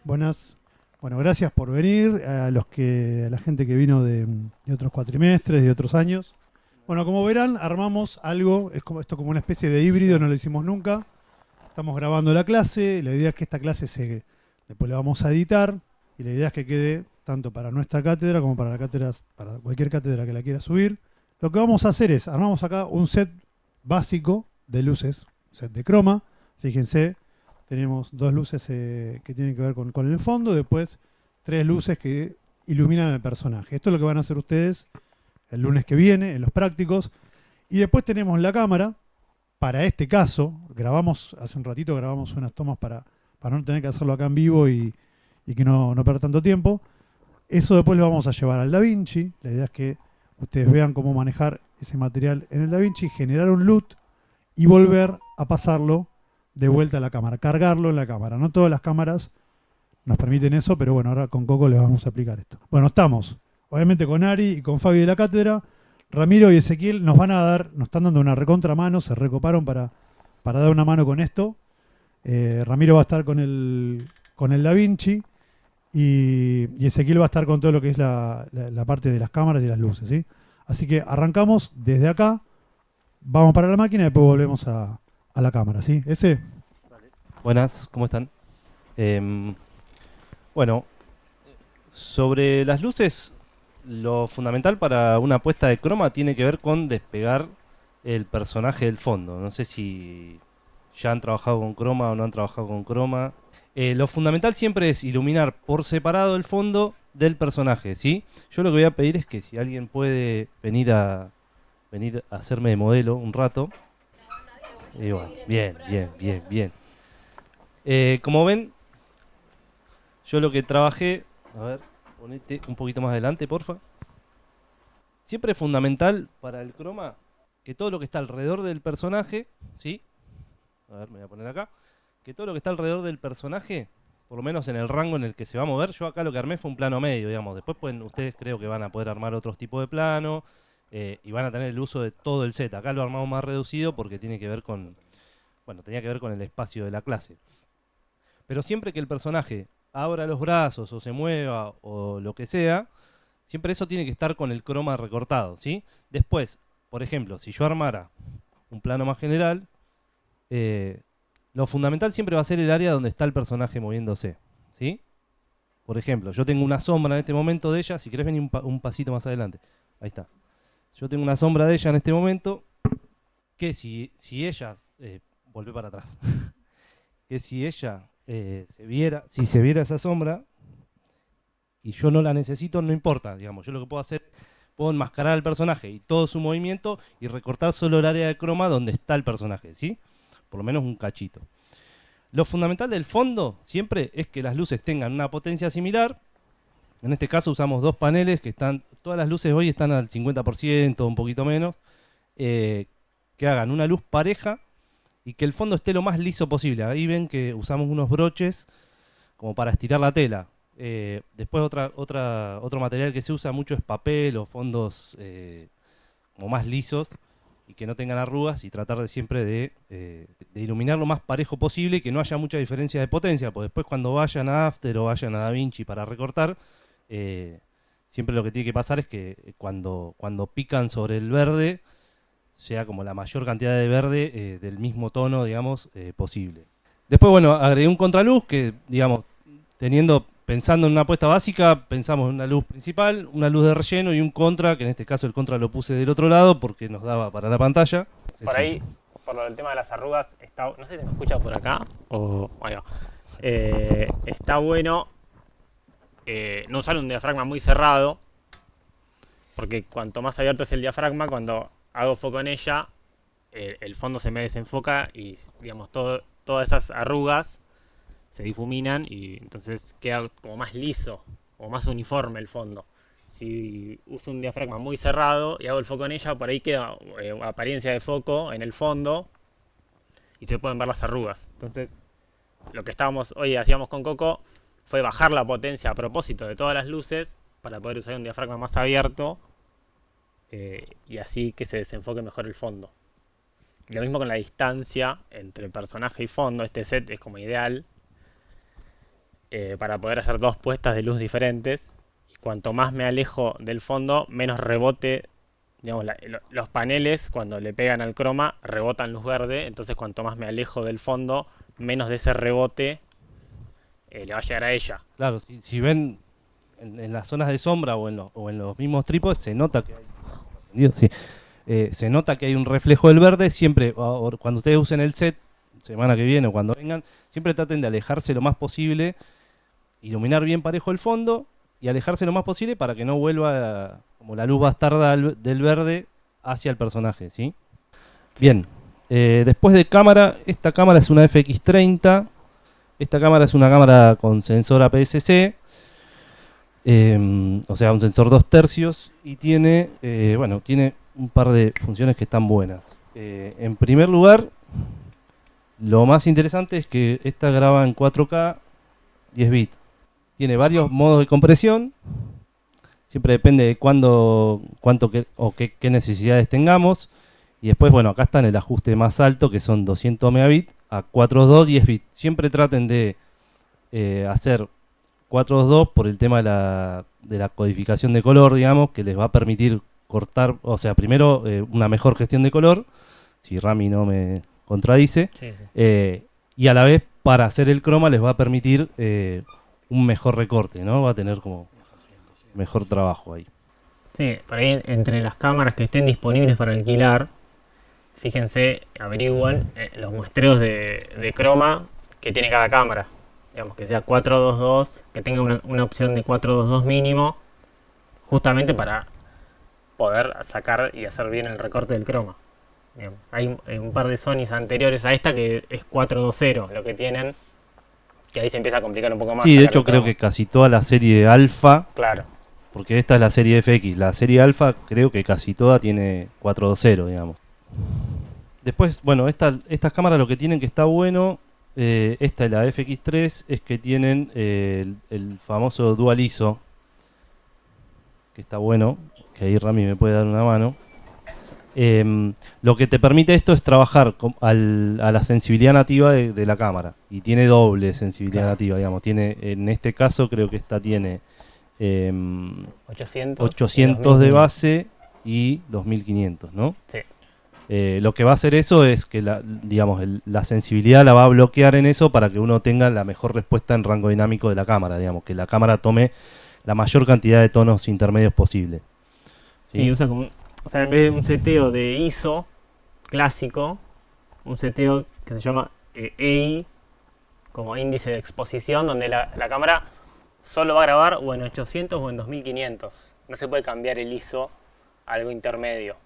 Buenas. Bueno, gracias por venir, a la gente que vino de otros cuatrimestres, de otros años. Bueno, como verán, armamos algo, esto como una especie de híbrido, no lo hicimos nunca. Estamos grabando la clase, la idea es que esta clase después la vamos a editar, y la idea es que quede tanto para nuestra cátedra como para para cualquier cátedra que la quiera subir. Lo que vamos a hacer es, armamos acá un set básico de luces, set de croma. Fíjense, tenemos dos luces que tienen que ver con el fondo, después tres luces que iluminan al personaje. Esto es lo que van a hacer ustedes el lunes que viene en los prácticos. Y después tenemos la cámara. Para este caso, hace un ratito grabamos unas tomas para no tener que hacerlo acá en vivo y que no perder tanto tiempo. Eso después lo vamos a llevar al DaVinci. La idea es que ustedes vean cómo manejar ese material en el DaVinci, generar un LUT y volver a pasarlo de vuelta a la cámara, cargarlo en la cámara. No todas las cámaras nos permiten eso, pero bueno, ahora con Coco les vamos a aplicar esto. Bueno, estamos, obviamente con Ari y con Fabi de la cátedra. Ramiro y Ezequiel nos están dando una recontra mano, se recoparon para dar una mano con esto. Ramiro va a estar con el DaVinci y Ezequiel va a estar con todo lo que es la parte de las cámaras y las luces, ¿sí? Así que arrancamos desde acá, vamos para la máquina y después volvemos a la cámara, ¿sí? Buenas, ¿cómo están? Em, bueno, sobre las luces, lo fundamental para una puesta de croma tiene que ver con despegar el personaje del fondo. No sé si ya han trabajado con croma o no han trabajado con croma. Lo fundamental siempre es iluminar por separado el fondo del personaje, ¿sí? Yo lo que voy a pedir es que si alguien puede venir a hacerme de modelo un rato. Y bueno, bien, bien, bien, bien. Como ven, yo lo que trabajé, a ver, ponete un poquito más adelante, porfa. Siempre es fundamental para el croma que todo lo que está alrededor del personaje, ¿sí? A ver, me voy a poner acá. Que todo lo que está alrededor del personaje, por lo menos en el rango en el que se va a mover, yo acá lo que armé fue un plano medio, digamos. Después ustedes creo que van a poder armar otros tipos de plano y van a tener el uso de todo el set. Acá lo armamos más reducido porque tiene que ver con, bueno, tenía que ver con el espacio de la clase. Pero siempre que el personaje abra los brazos o se mueva o lo que sea, siempre eso tiene que estar con el croma recortado, ¿sí? Después, por ejemplo, si yo armara un plano más general, eh, lo fundamental siempre va a ser el área donde está el personaje moviéndose, ¿sí? Por ejemplo, yo tengo una sombra en este momento de ella, si querés venir un pasito más adelante, ahí está. Yo tengo una sombra de ella en este momento, que si ella, volvé para atrás, que si ella si se viera esa sombra y yo no la necesito, no importa, digamos. Yo lo que puedo hacer, puedo enmascarar al personaje y todo su movimiento y recortar solo el área de croma donde está el personaje, ¿sí? Por lo menos un cachito. Lo fundamental del fondo siempre es que las luces tengan una potencia similar. En este caso usamos dos paneles que todas las luces hoy están al 50%, un poquito menos, que hagan una luz pareja y que el fondo esté lo más liso posible. Ahí ven que usamos unos broches como para estirar la tela. Después otro material que se usa mucho es papel o fondos como más lisos y que no tengan arrugas y tratar de siempre de iluminar lo más parejo posible y que no haya mucha diferencia de potencia, porque después cuando vayan a After o vayan a DaVinci para recortar, siempre lo que tiene que pasar es que cuando pican sobre el verde, sea como la mayor cantidad de verde del mismo tono, digamos, posible. Después, bueno, agregué un contraluz que, digamos, pensando en una apuesta básica, pensamos en una luz principal, una luz de relleno y un contra, que en este caso el contra lo puse del otro lado porque nos daba para la pantalla. Por ahí, por el tema de las arrugas, no sé si me escucha por acá o ahí va. Está bueno no usar un diafragma muy cerrado, porque cuanto más abierto es el diafragma, cuando hago foco en ella, el fondo se me desenfoca y, digamos, todas esas arrugas se difuminan y entonces queda como más liso o más uniforme el fondo. Si uso un diafragma muy cerrado y hago el foco en ella, por ahí queda apariencia de foco en el fondo y se pueden ver las arrugas. Entonces, lo que hoy hacíamos con Coco fue bajar la potencia a propósito de todas las luces para poder usar un diafragma más abierto y así que se desenfoque mejor el fondo. Lo mismo con la distancia entre personaje y fondo. Este set es como ideal. para poder hacer dos puestas de luz diferentes. Y cuanto más me alejo del fondo, menos rebote. Digamos, los paneles, cuando le pegan al croma, rebotan luz verde. Entonces, cuanto más me alejo del fondo, menos de ese rebote le va a llegar a ella. Claro, si ven en las zonas de sombra o en los mismos trípodes, se nota que hay, sí, se nota que hay un reflejo del verde. Siempre, cuando ustedes usen el set, semana que viene o cuando vengan, siempre traten de alejarse lo más posible, iluminar bien parejo el fondo y alejarse lo más posible para que no vuelva como la luz bastarda del verde hacia el personaje, ¿sí? Bien, después de cámara, esta cámara es una FX30. Esta cámara es una cámara con sensor APS-C, o sea, un sensor 2/3, y tiene un par de funciones que están buenas. En primer lugar, lo más interesante es que esta graba en 4K 10 bits. Tiene varios modos de compresión, siempre depende de qué necesidades tengamos. Y después, bueno, acá está en el ajuste más alto, que son 200 megabits a 422 10 bits. Siempre traten de hacer 422 por el tema de la codificación de color, digamos, que les va a permitir cortar, o sea, primero una mejor gestión de color, si Rami no me contradice, Sí, sí. y a la vez para hacer el croma les va a permitir un mejor recorte, ¿no? Va a tener como mejor trabajo ahí. Sí, por ahí entre las cámaras que estén disponibles para alquilar, fíjense, averigüen los muestreos de croma que tiene cada cámara. Digamos que sea 422, que tenga una opción de 422 mínimo, justamente para poder sacar y hacer bien el recorte del croma. Digamos, hay un par de Sonys anteriores a esta que es 420 lo que tienen, que ahí se empieza a complicar un poco más. Sí, de sacar hecho el creo croma. que casi toda la serie alfa, Claro. porque esta es la serie FX, la serie alfa creo que casi toda tiene 420, digamos. Después, bueno, estas cámaras lo que tienen que está bueno, esta y la FX3, es que tienen el famoso Dual ISO, que está bueno, que ahí Rami me puede dar una mano. Lo que te permite esto es trabajar a la sensibilidad nativa de la cámara, y tiene doble sensibilidad nativa, digamos. Tiene, en este caso creo que esta tiene 800 de base y 2500, ¿no? Sí. Lo que va a hacer eso es que la sensibilidad la va a bloquear en eso para que uno tenga la mejor respuesta en rango dinámico de la cámara, digamos, que la cámara tome la mayor cantidad de tonos intermedios posible. Sí, usa como, o sea, en vez de un seteo de ISO clásico, un seteo que se llama EI, como índice de exposición, donde la cámara solo va a grabar o en 800 o en 2500. No se puede cambiar el ISO a algo intermedio.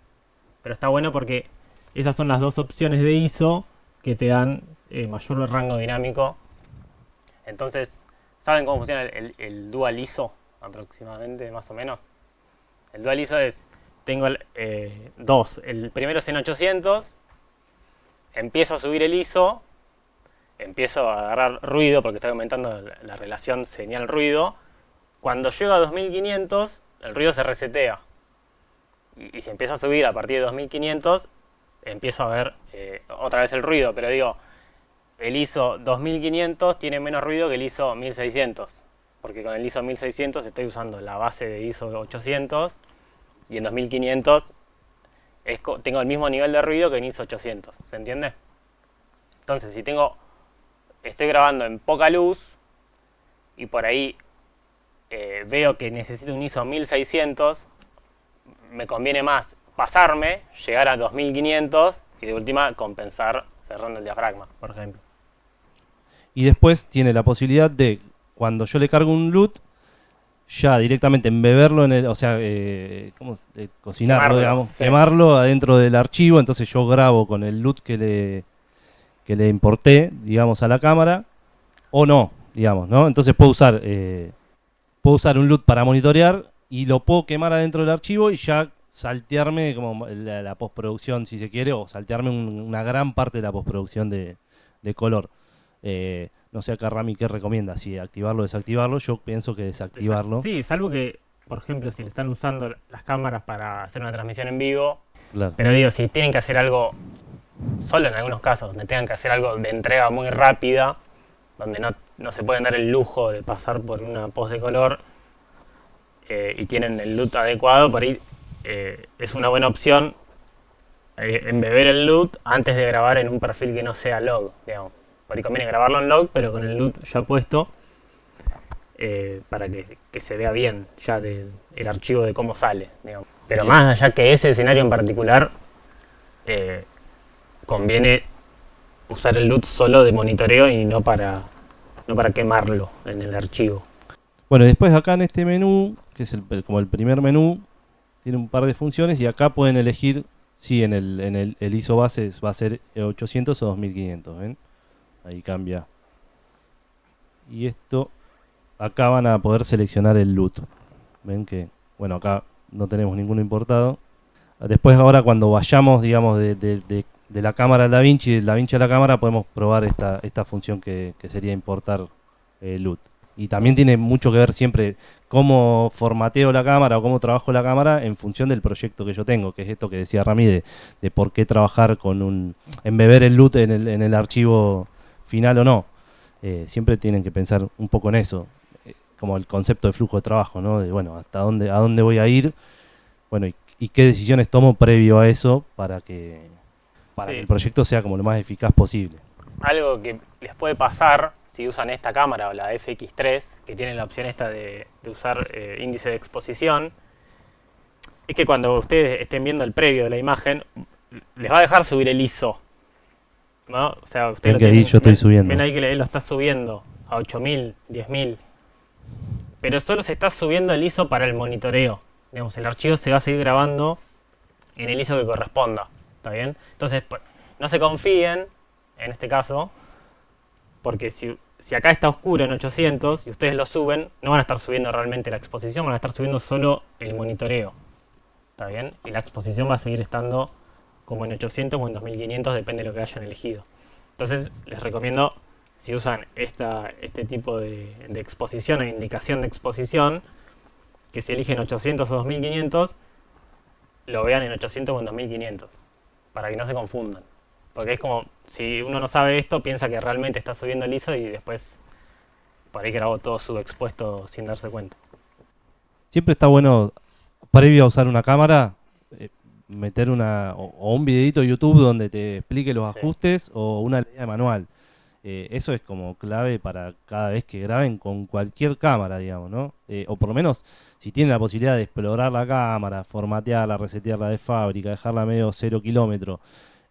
Pero está bueno porque esas son las dos opciones de ISO que te dan mayor rango dinámico. Entonces, ¿saben cómo funciona el Dual ISO aproximadamente, más o menos? El Dual ISO es, tengo dos. El primero es en 800, empiezo a subir el ISO, empiezo a agarrar ruido porque estoy aumentando la relación señal-ruido. Cuando llego a 2500, el ruido se resetea. Y si empiezo a subir a partir de 2500, empiezo a ver otra vez el ruido. Pero digo, el ISO 2500 tiene menos ruido que el ISO 1600. Porque con el ISO 1600 estoy usando la base de ISO 800 y en 2500 tengo el mismo nivel de ruido que en ISO 800. ¿Se entiende? Entonces, si estoy grabando en poca luz y por ahí veo que necesito un ISO 1600, me conviene más pasarme, llegar a 2500 y de última compensar cerrando el diafragma, por ejemplo. Y después tiene la posibilidad de, cuando yo le cargo un LUT, ya directamente embeberlo en cocinarlo, digamos, sí. quemarlo adentro del archivo. Entonces yo grabo con el LUT que le importé, digamos, a la cámara, o no, digamos, ¿no? Entonces puedo usar un LUT para monitorear y lo puedo quemar adentro del archivo y ya saltearme como la postproducción, si se quiere, o saltearme una gran parte de la postproducción de color. No sé acá Rami qué recomienda, si activarlo o desactivarlo. Yo pienso que desactivarlo. Sí, salvo que, por ejemplo, si le están usando las cámaras para hacer una transmisión en vivo, Claro. pero digo, si tienen que hacer algo, solo en algunos casos, donde tengan que hacer algo de entrega muy rápida, donde no no se pueden dar el lujo de pasar por una post de color y tienen el LUT adecuado, por ahí es una buena opción embeber el LUT antes de grabar en un perfil que no sea log, digamos. Por ahí conviene grabarlo en log, pero con el LUT ya puesto, para que se vea bien ya el archivo de cómo sale, digamos. Pero Bien. más allá que ese escenario en particular, conviene usar el LUT solo de monitoreo y no para quemarlo en el archivo. Bueno, y después acá en este menú, que es como el primer menú, tiene un par de funciones y acá pueden elegir si en el ISO base va a ser 800 o 2500, ¿ven? Ahí cambia. Y esto, acá van a poder seleccionar el LUT. Ven que, bueno, acá no tenemos ninguno importado. Después ahora cuando vayamos, digamos, de la cámara al DaVinci, del DaVinci a la cámara, podemos probar esta función que sería importar LUT. Y también tiene mucho que ver siempre cómo formateo la cámara o cómo trabajo la cámara en función del proyecto que yo tengo, que es esto que decía Rami de por qué trabajar con embeber el LUT en el archivo final o no. Siempre tienen que pensar un poco en eso, como el concepto de flujo de trabajo, ¿no? De bueno, a dónde voy a ir, bueno, y qué decisiones tomo previo a eso para que Sí. el proyecto sea como lo más eficaz posible. Algo que les puede pasar si usan esta cámara o la FX3, que tiene la opción esta de usar índice de exposición, es que cuando ustedes estén viendo el previo de la imagen, les va a dejar subir el ISO, ¿no? O sea, ustedes Ven que ahí yo estoy subiendo. ven ahí que él lo está subiendo a 8000, 10000, pero solo se está subiendo el ISO para el monitoreo. Digamos, el archivo se va a seguir grabando en el ISO que corresponda, ¿está bien? Entonces, no se confíen en este caso, porque si acá está oscuro en 800 y ustedes lo suben, no van a estar subiendo realmente la exposición, van a estar subiendo solo el monitoreo, ¿está bien? Y la exposición va a seguir estando como en 800 o en 2500, depende de lo que hayan elegido. Entonces les recomiendo, si usan este tipo de exposición o indicación de exposición, que si eligen 800 o 2500, lo vean en 800 o en 2500, para que no se confundan. Porque es como, si uno no sabe esto, piensa que realmente está subiendo el ISO y después por ahí grabó todo subexpuesto sin darse cuenta. Siempre está bueno, previo a usar una cámara, meter o un videito de YouTube donde te explique los Sí. ajustes o una línea de manual. Eso es como clave para cada vez que graben con cualquier cámara, digamos, ¿no? O por lo menos, si tienen la posibilidad de explorar la cámara, formatearla, resetearla de fábrica, dejarla medio 0 kilómetros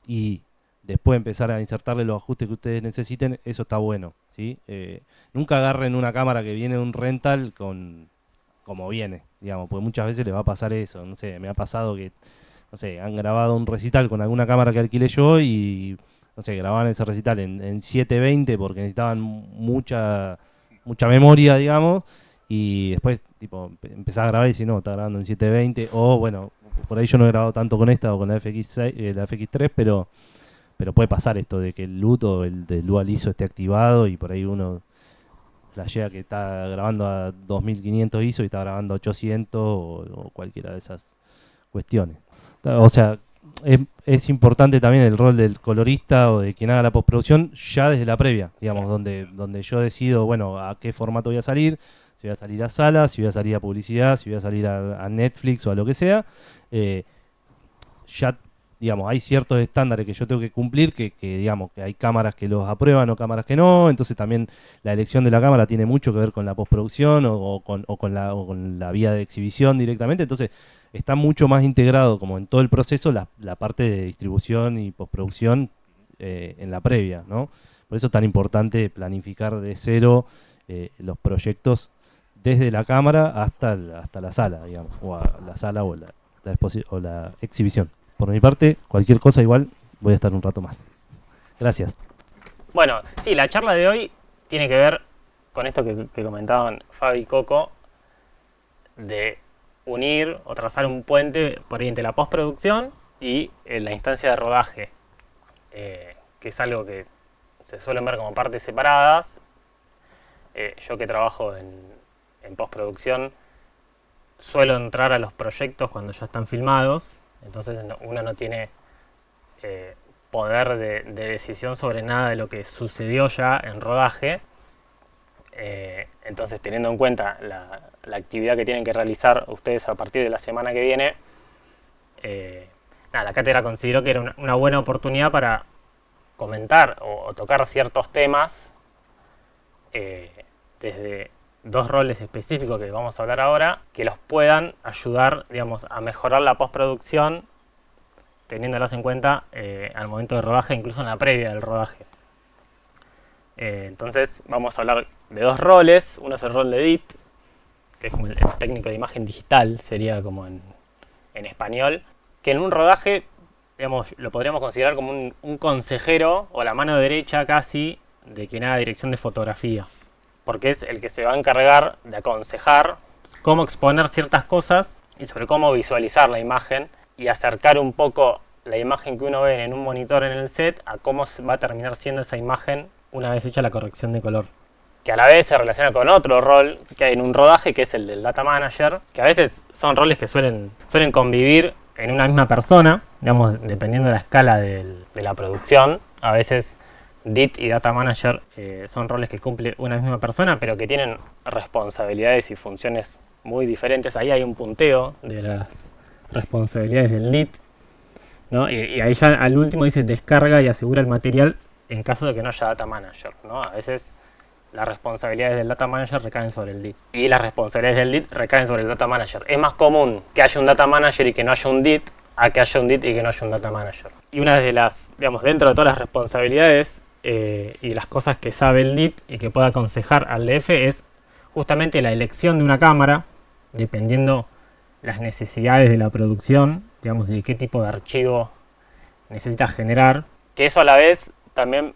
y después empezar a insertarle los ajustes que ustedes necesiten, eso está bueno, ¿sí? Nunca agarren una cámara que viene de un rental como viene, digamos, porque muchas veces les va a pasar eso. No sé, me ha pasado que, no sé, han grabado un recital con alguna cámara que alquilé yo y, no sé, grababan ese recital en 720 porque necesitaban mucha memoria, digamos, y después, tipo, empezaba a grabar y decía, no, está grabando en 720, o bueno, por ahí yo no he grabado tanto con esta o con la FX6, la FX3, pero puede pasar esto de que el LUT o el del Dual ISO esté activado y por ahí uno flashea que está grabando a 2500 ISO y está grabando a 800 o cualquiera de esas cuestiones. O sea, es importante también el rol del colorista o de quien haga la postproducción ya desde la previa, digamos, donde yo decido, bueno, a qué formato voy a salir, si voy a salir a salas, si voy a salir a publicidad, si voy a salir a Netflix o a lo que sea. Ya, digamos, hay ciertos estándares que yo tengo que cumplir, que digamos, que hay cámaras que los aprueban o cámaras que no, entonces también la elección de la cámara tiene mucho que ver con la postproducción o con la vía de exhibición directamente, entonces está mucho más integrado como en todo el proceso la parte de distribución y postproducción en la previa, ¿no? Por eso es tan importante planificar de cero los proyectos desde la cámara hasta la sala, digamos, o a la sala o la exhibición. Por mi parte, cualquier cosa igual, voy a estar un rato más. Gracias. Bueno, sí, la charla de hoy tiene que ver con esto que comentaban Fabi y Coco, de unir o trazar un puente por ahí entre la postproducción y la instancia de rodaje, que es algo que se suelen ver como partes separadas. Yo que trabajo en postproducción, suelo entrar a los proyectos cuando ya están filmados, entonces uno no tiene poder de decisión sobre nada de lo que sucedió ya en rodaje, Entonces, teniendo en cuenta la actividad que tienen que realizar ustedes a partir de la semana que viene, la cátedra consideró que era una buena oportunidad para comentar o tocar ciertos temas desde dos roles específicos que vamos a hablar ahora, que los puedan ayudar, digamos, a mejorar la postproducción, teniéndolas en cuenta al momento de rodaje, incluso en la previa del rodaje. Entonces vamos a hablar de dos roles. Uno es el rol de edit, que es como el técnico de imagen digital, sería como en español, que en un rodaje, digamos, lo podríamos considerar como un consejero o la mano derecha casi de quien haga dirección de fotografía, porque es el que se va a encargar de aconsejar cómo exponer ciertas cosas y sobre cómo visualizar la imagen y acercar un poco la imagen que uno ve en un monitor en el set a cómo va a terminar siendo esa imagen una vez hecha la corrección de color. Que a la vez se relaciona con otro rol que hay en un rodaje, que es el del data manager, que a veces son roles que suelen convivir en una misma persona, digamos, dependiendo de la escala de la producción. A veces DIT y data manager son roles que cumple una misma persona, pero que tienen responsabilidades y funciones muy diferentes. Ahí hay un punteo de las responsabilidades del DIT, ¿no? Y ahí ya al último dice descarga y asegura el material en caso de que no haya data manager, ¿no? A veces las responsabilidades del data manager recaen sobre el DIT y las responsabilidades del DIT recaen sobre el data manager. Es más común que haya un data manager y que no haya un DIT a que haya un DIT y que no haya un data manager. Y una de las, digamos, dentro de todas las responsabilidades y las cosas que sabe el DIT y que puede aconsejar al DF es justamente la elección de una cámara, dependiendo las necesidades de la producción, digamos, de qué tipo de archivo necesita generar, que eso a la vez también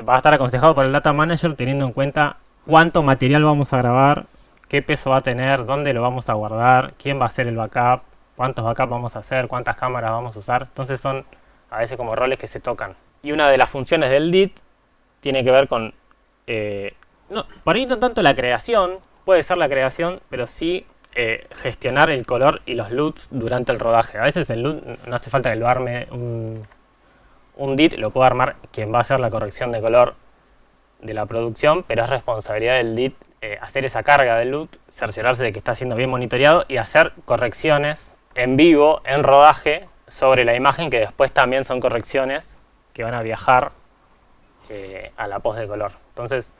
va a estar aconsejado por el data manager teniendo en cuenta cuánto material vamos a grabar, qué peso va a tener, dónde lo vamos a guardar, quién va a hacer el backup, cuántos backups vamos a hacer, cuántas cámaras vamos a usar. Entonces son a veces como roles que se tocan. Y una de las funciones del DIT tiene que ver con, no, por ahí no tanto la creación, puede ser la creación, pero sí gestionar el color y los LUTs durante el rodaje. A veces el LUT no hace falta que lo arme un DIT, lo puede armar quien va a hacer la corrección de color de la producción, pero es responsabilidad del DIT hacer esa carga del LUT, cerciorarse de que está siendo bien monitoreado y hacer correcciones en vivo, en rodaje, sobre la imagen, que después también son correcciones que van a viajar a la post de color. Entonces,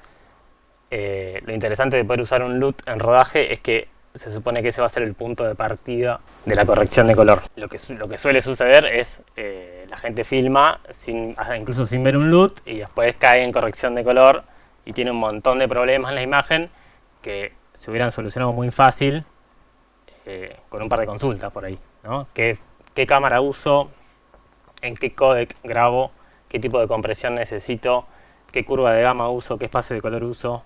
lo interesante de poder usar un LUT en rodaje es que se supone que ese va a ser el punto de partida de la corrección de color. Lo que suele suceder es la gente filma incluso sin ver un LUT y después cae en corrección de color y tiene un montón de problemas en la imagen que se hubieran solucionado muy fácil con un par de consultas por ahí, ¿no? ¿Qué cámara uso? ¿En qué códec grabo? ¿Qué tipo de compresión necesito? ¿Qué curva de gama uso? ¿Qué espacio de color uso?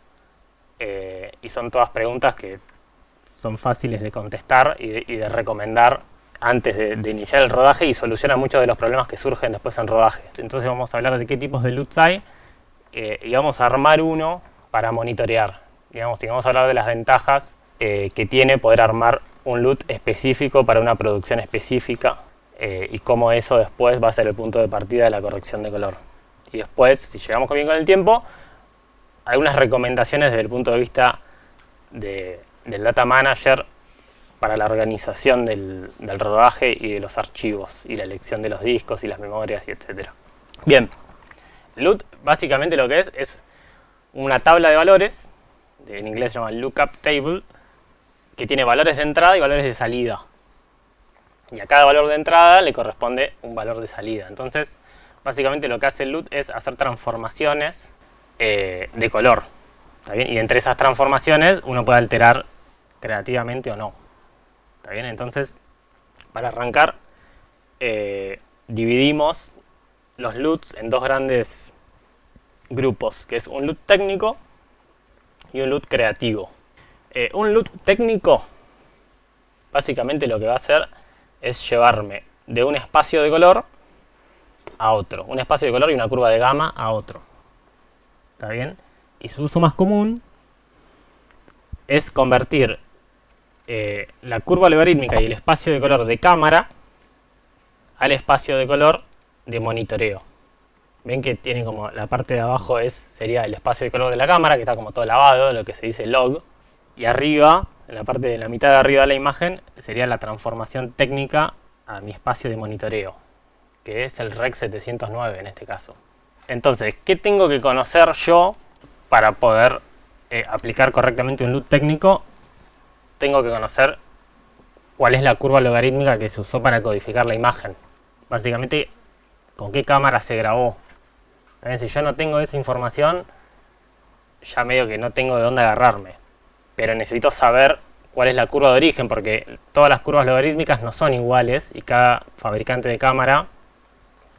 Y son todas preguntas que son fáciles de contestar y de recomendar antes de iniciar el rodaje y solucionan muchos de los problemas que surgen después en rodaje. Entonces vamos a hablar de qué tipos de LUTs hay y vamos a armar uno para monitorear. Digamos, y vamos a hablar de las ventajas que tiene poder armar un LUT específico para una producción específica y cómo eso después va a ser el punto de partida de la corrección de color. Y después, si llegamos bien con el tiempo, algunas recomendaciones desde el punto de vista del data manager para la organización del rodaje y de los archivos y la elección de los discos y las memorias y etc. Bien, LUT básicamente lo que es una tabla de valores, en inglés se llama lookup table, que tiene valores de entrada y valores de salida. Y a cada valor de entrada le corresponde un valor de salida. Entonces, básicamente lo que hace el LUT es hacer transformaciones de color. ¿Está bien? Y entre esas transformaciones uno puede alterar creativamente o no. ¿Está bien? Entonces, para arrancar, dividimos los LUTs en dos grandes grupos, que es un LUT técnico y un LUT creativo. Un LUT técnico, básicamente lo que va a hacer es llevarme de un espacio de color a otro. Un espacio de color y una curva de gama a otro. ¿Está bien? Y su uso más común es convertir la curva logarítmica y el espacio de color de cámara al espacio de color de monitoreo. ven que tiene como la parte de abajo sería el espacio de color de la cámara, que está como todo lavado, lo que se dice log. Y arriba, en la parte de la mitad de arriba de la imagen, sería la transformación técnica a mi espacio de monitoreo, que es el Rec 709 en este caso. Entonces, ¿qué tengo que conocer yo para poder aplicar correctamente un LUT técnico? Tengo que conocer cuál es la curva logarítmica que se usó para codificar la imagen. Básicamente, con qué cámara se grabó. También, si yo no tengo esa información, ya medio que no tengo de dónde agarrarme. Pero necesito saber cuál es la curva de origen, porque todas las curvas logarítmicas no son iguales y cada fabricante de cámara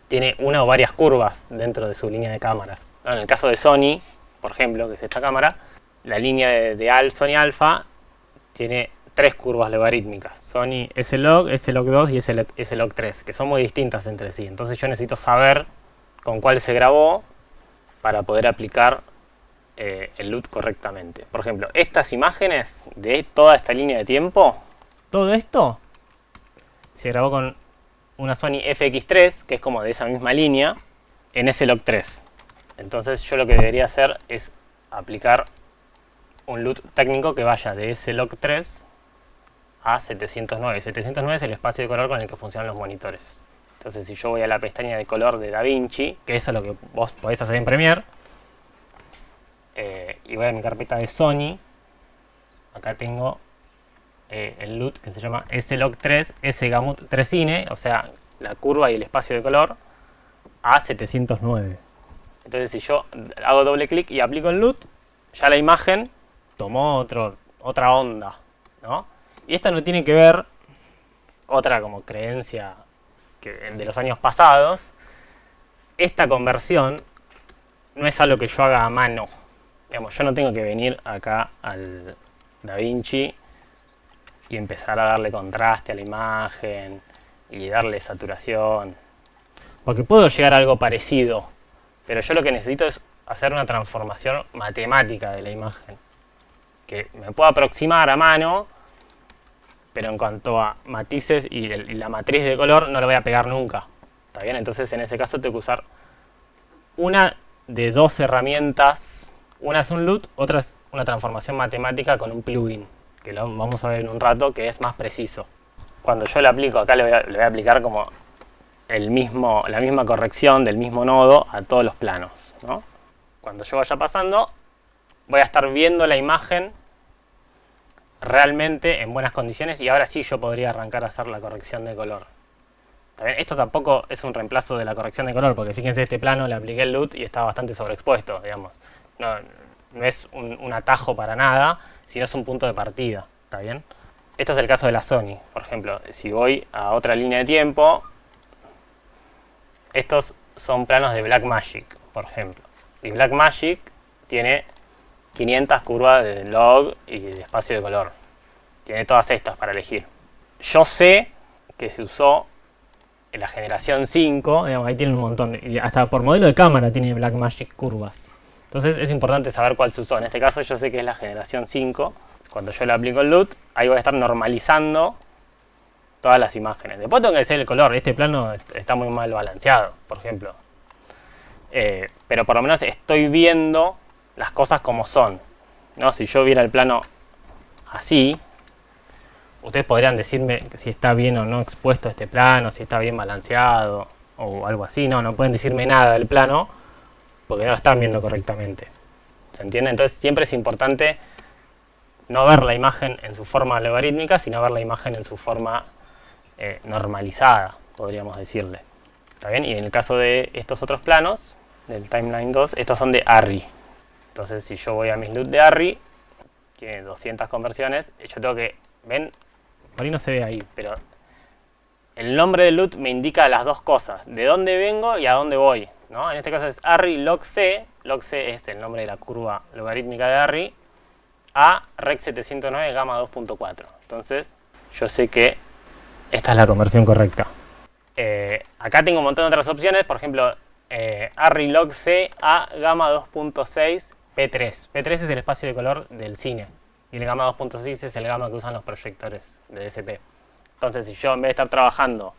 tiene una o varias curvas dentro de su línea de cámaras. En el caso de Sony, por ejemplo, que es esta cámara, la línea de Sony Alpha tiene 3 curvas logarítmicas: Sony S-Log, S-Log2 y S-Log3, que son muy distintas entre sí. Entonces yo necesito saber con cuál se grabó para poder aplicar el LUT correctamente. Por ejemplo, estas imágenes de toda esta línea de tiempo, todo esto se grabó con una Sony FX3, que es como de esa misma línea, en S-Log3. Entonces yo lo que debería hacer es aplicar un LUT técnico que vaya de S-Log3 a 709. 709 es el espacio de color con el que funcionan los monitores. Entonces, si yo voy a la pestaña de color de DaVinci, que eso es lo que vos podés hacer en Premiere, y voy a mi carpeta de Sony, acá tengo el LUT que se llama S-Log3, S-Gamut 3Cine, o sea, la curva y el espacio de color a 709. Entonces, si yo hago doble clic y aplico el LUT, ya la imagen tomó otra onda, ¿no? Y esto no tiene que ver, otra como creencia de los años pasados, esta conversión no es algo que yo haga a mano. Digamos, yo no tengo que venir acá al DaVinci y empezar a darle contraste a la imagen y darle saturación, porque puedo llegar a algo parecido, pero yo lo que necesito es hacer una transformación matemática de la imagen, que me puedo aproximar a mano, pero en cuanto a matices y la matriz de color no lo voy a pegar nunca. ¿Está bien? Entonces en ese caso tengo que usar una de 2 herramientas. Una es un LUT, otra es una transformación matemática con un plugin, que lo vamos a ver en un rato, que es más preciso. Cuando yo le aplico, acá le voy a aplicar como la misma corrección del mismo nodo a todos los planos, ¿no? Cuando yo vaya pasando, voy a estar viendo la imagen realmente en buenas condiciones, y ahora sí yo podría arrancar a hacer la corrección de color. ¿Está bien? Esto tampoco es un reemplazo de la corrección de color, porque fíjense, este plano le apliqué el LUT y está bastante sobreexpuesto, digamos. No es un atajo para nada, sino es un punto de partida. ¿Está bien? Esto es el caso de la Sony, por ejemplo. Si voy a otra línea de tiempo, estos son planos de Blackmagic, por ejemplo. Y Blackmagic tiene 500 curvas de log y de espacio de color. Tiene todas estas para elegir. Yo sé que se usó en la generación 5, digamos, ahí tiene un montón, y hasta por modelo de cámara tiene Blackmagic curvas. Entonces es importante saber cuál se usó. En este caso yo sé que es la generación 5. Cuando yo le aplico el LUT, ahí voy a estar normalizando todas las imágenes. Después tengo que hacer el color. Este plano está muy mal balanceado, por ejemplo. Pero por lo menos estoy viendo las cosas como son, ¿no? Si yo viera el plano así, ustedes podrían decirme si está bien o no expuesto este plano, si está bien balanceado o algo así. No pueden decirme nada del plano porque no lo están viendo correctamente. ¿Se entiende? Entonces siempre es importante no ver la imagen en su forma logarítmica, sino ver la imagen en su forma normalizada, podríamos decirle. ¿Está bien? Y en el caso de estos otros planos, del Timeline 2, estos son de ARRI. Entonces, si yo voy a mis LUT de ARRI, tiene 200 conversiones, yo tengo que, ven, por ahí no se ve ahí, pero el nombre del LUT me indica las dos cosas, de dónde vengo y a dónde voy, ¿no? En este caso es ARRI log C es el nombre de la curva logarítmica de ARRI, a Rec 709 gamma 2.4. Entonces, yo sé que esta es la conversión correcta. Acá tengo un montón de otras opciones, por ejemplo, ARRI log C a gamma 2.6 P3. P3 es el espacio de color del cine y el gamma 2.6 es el gamma que usan los proyectores de DSP. Entonces, si yo en vez de estar trabajando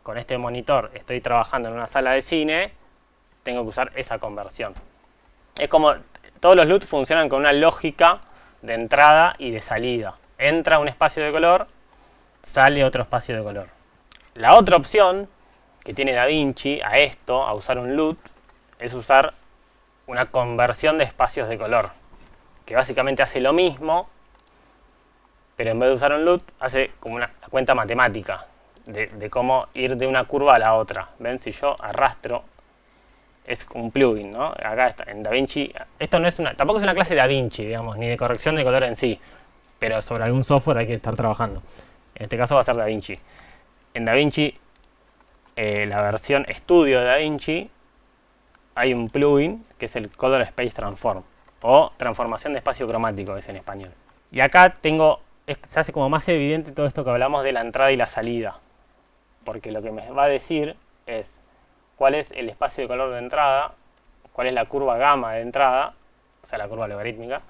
con este monitor, estoy trabajando en una sala de cine, tengo que usar esa conversión. Es como todos los LUT funcionan con una lógica de entrada y de salida. Entra un espacio de color, sale otro espacio de color. La otra opción que tiene DaVinci a esto, a usar un LUT, es usar una conversión de espacios de color, que básicamente hace lo mismo, pero en vez de usar un LUT, hace como una cuenta matemática de cómo ir de una curva a la otra. ¿Ven? Si yo arrastro, es un plugin, ¿no? Acá está, en DaVinci, esto no es tampoco es una clase de DaVinci, digamos, ni de corrección de color en sí, pero sobre algún software hay que estar trabajando. En este caso va a ser DaVinci. En DaVinci, la versión estudio de DaVinci, hay un plugin que es el Color Space Transform, o transformación de espacio cromático, es en español. Y acá se hace como más evidente todo esto que hablamos de la entrada y la salida, porque lo que me va a decir es cuál es el espacio de color de entrada, cuál es la curva gamma de entrada, o sea, la curva logarítmica,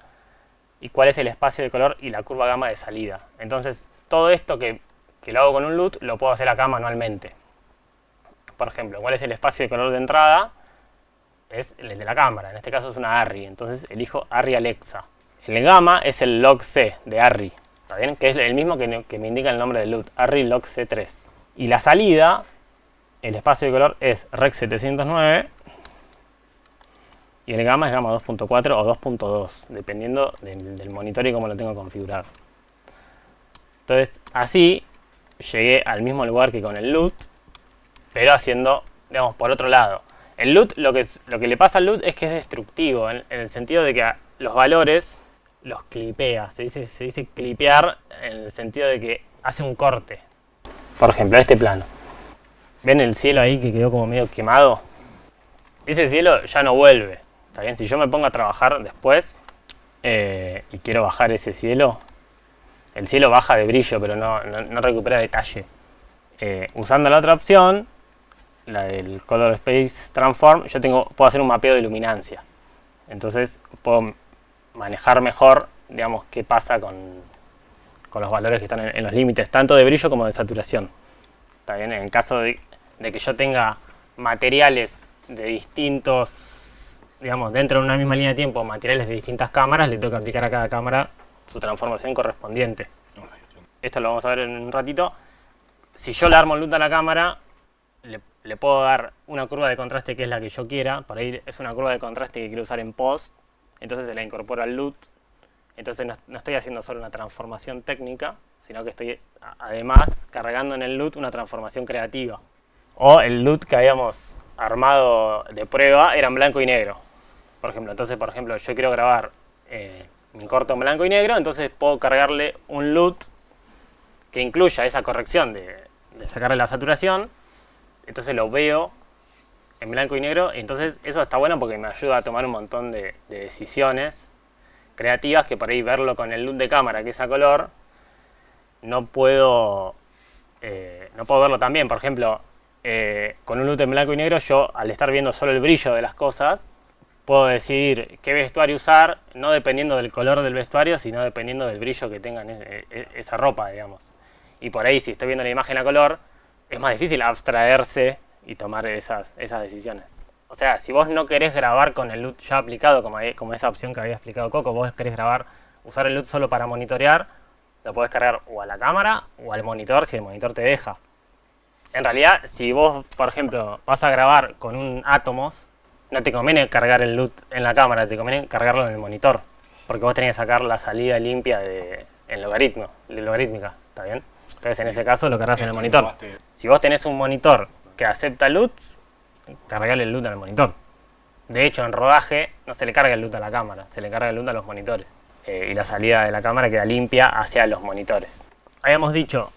y cuál es el espacio de color y la curva gamma de salida. Entonces, todo esto que lo hago con un LUT, lo puedo hacer acá manualmente. Por ejemplo, cuál es el espacio de color de entrada, es el de la cámara, en este caso es una ARRI, entonces elijo ARRI Alexa. El gamma es el log C de ARRI, ¿está bien? Que es el mismo que me indica el nombre del LUT, ARRI log C3. Y la salida, el espacio de color es Rec 709 y el gamma es gamma 2.4 o 2.2, dependiendo del monitor y cómo lo tengo configurado. Entonces, así llegué al mismo lugar que con el LUT, pero haciendo, digamos, por otro lado. El LUT, lo que le pasa al LUT es que es destructivo, en el sentido de que los valores los clipea. Se dice clipear en el sentido de que hace un corte. Por ejemplo, este plano. ¿Ven el cielo ahí que quedó como medio quemado? Ese cielo ya no vuelve. ¿Está bien? Si yo me pongo a trabajar después y quiero bajar ese cielo, el cielo baja de brillo, pero no recupera detalle. Usando la otra opción, la del Color Space Transform, yo puedo hacer un mapeo de luminancia. Entonces puedo manejar mejor, digamos, qué pasa con los valores que están en los límites, tanto de brillo como de saturación. ¿Está bien? En caso de que yo tenga materiales de distintos, digamos, dentro de una misma línea de tiempo, materiales de distintas cámaras, le tengo que aplicar a cada cámara su transformación correspondiente. Esto lo vamos a ver en un ratito. Si yo le armo LUT a la cámara, le puedo dar una curva de contraste que es la que yo quiera. Por ahí es una curva de contraste que quiero usar en post, entonces se la incorporo al LUT. Entonces no estoy haciendo solo una transformación técnica, sino que estoy además cargando en el LUT una transformación creativa. O el LUT que habíamos armado de prueba era en blanco y negro, por ejemplo. Entonces, por ejemplo, yo quiero grabar mi corto en blanco y negro, entonces puedo cargarle un LUT que incluya esa corrección de sacarle la saturación. Entonces lo veo en blanco y negro, y entonces eso está bueno porque me ayuda a tomar un montón de decisiones creativas que por ahí verlo con el LUT de cámara, que es a color, no puedo verlo tan bien. Por ejemplo, con un LUT en blanco y negro, yo al estar viendo solo el brillo de las cosas, puedo decidir qué vestuario usar, no dependiendo del color del vestuario, sino dependiendo del brillo que tenga esa ropa, digamos. Y por ahí, si estoy viendo la imagen a color, es más difícil abstraerse y tomar esas decisiones. O sea, si vos no querés grabar con el LUT ya aplicado, como esa opción que había explicado Coco, vos querés usar el LUT solo para monitorear, lo podés cargar o a la cámara o al monitor si el monitor te deja. En realidad, si vos, por ejemplo, vas a grabar con un Atomos, no te conviene cargar el LUT en la cámara, te conviene cargarlo en el monitor, porque vos tenés que sacar la salida limpia en logarítmica, ¿está bien? Entonces en ese caso lo cargas en el monitor. Si vos tenés un monitor que acepta LUT, cargale el LUT al monitor. De hecho, en rodaje no se le carga el LUT a la cámara, se le carga el LUT a los monitores. Y la salida de la cámara queda limpia hacia los monitores. Habíamos dicho,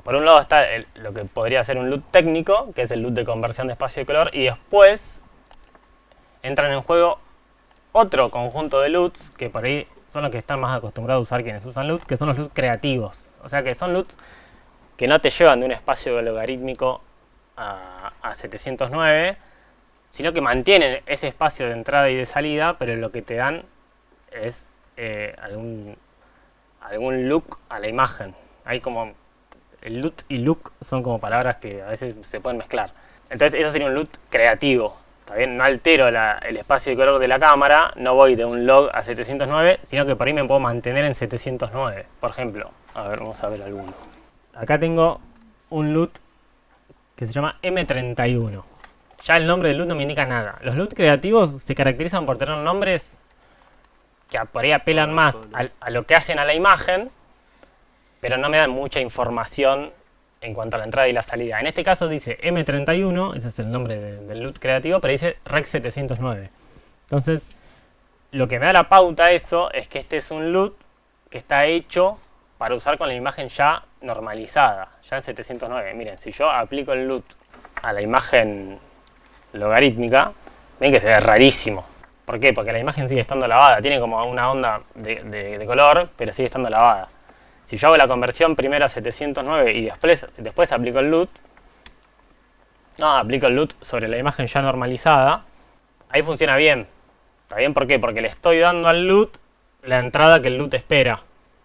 por un lado está lo que podría ser un LUT técnico, que es el LUT de conversión de espacio de color, y después entran en juego otro conjunto de LUTs, que por ahí son los que están más acostumbrados a usar quienes usan LUT, que son los LUT creativos. O sea que son LUTs que no te llevan de un espacio logarítmico a 709, sino que mantienen ese espacio de entrada y de salida, pero lo que te dan es algún look a la imagen. Hay como el LUT y look son como palabras que a veces se pueden mezclar. Entonces eso sería un LUT creativo, Está bien, no altero el espacio de color de la cámara, no voy de un log a 709, sino que por ahí me puedo mantener en 709. Por ejemplo, a ver, vamos a ver alguno. Acá tengo un LUT que se llama M31. Ya el nombre del LUT no me indica nada. Los LUT creativos se caracterizan por tener nombres que por ahí apelan más a lo que hacen a la imagen, pero no me dan mucha información en cuanto a la entrada y la salida. En este caso dice M31, ese es el nombre del LUT creativo, pero dice Rec 709. Entonces, lo que me da la pauta a eso es que este es un LUT que está hecho para usar con la imagen ya normalizada, ya en 709. Miren, si yo aplico el LUT a la imagen logarítmica, ven que se ve rarísimo. ¿Por qué? Porque la imagen sigue estando lavada, tiene como una onda de color, pero sigue estando lavada. Si yo hago la conversión primero a 709 y después aplico el LUT, aplico el LUT sobre la imagen ya normalizada, ahí funciona bien. ¿Está bien? ¿Por qué? Porque le estoy dando al LUT la entrada que el LUT espera.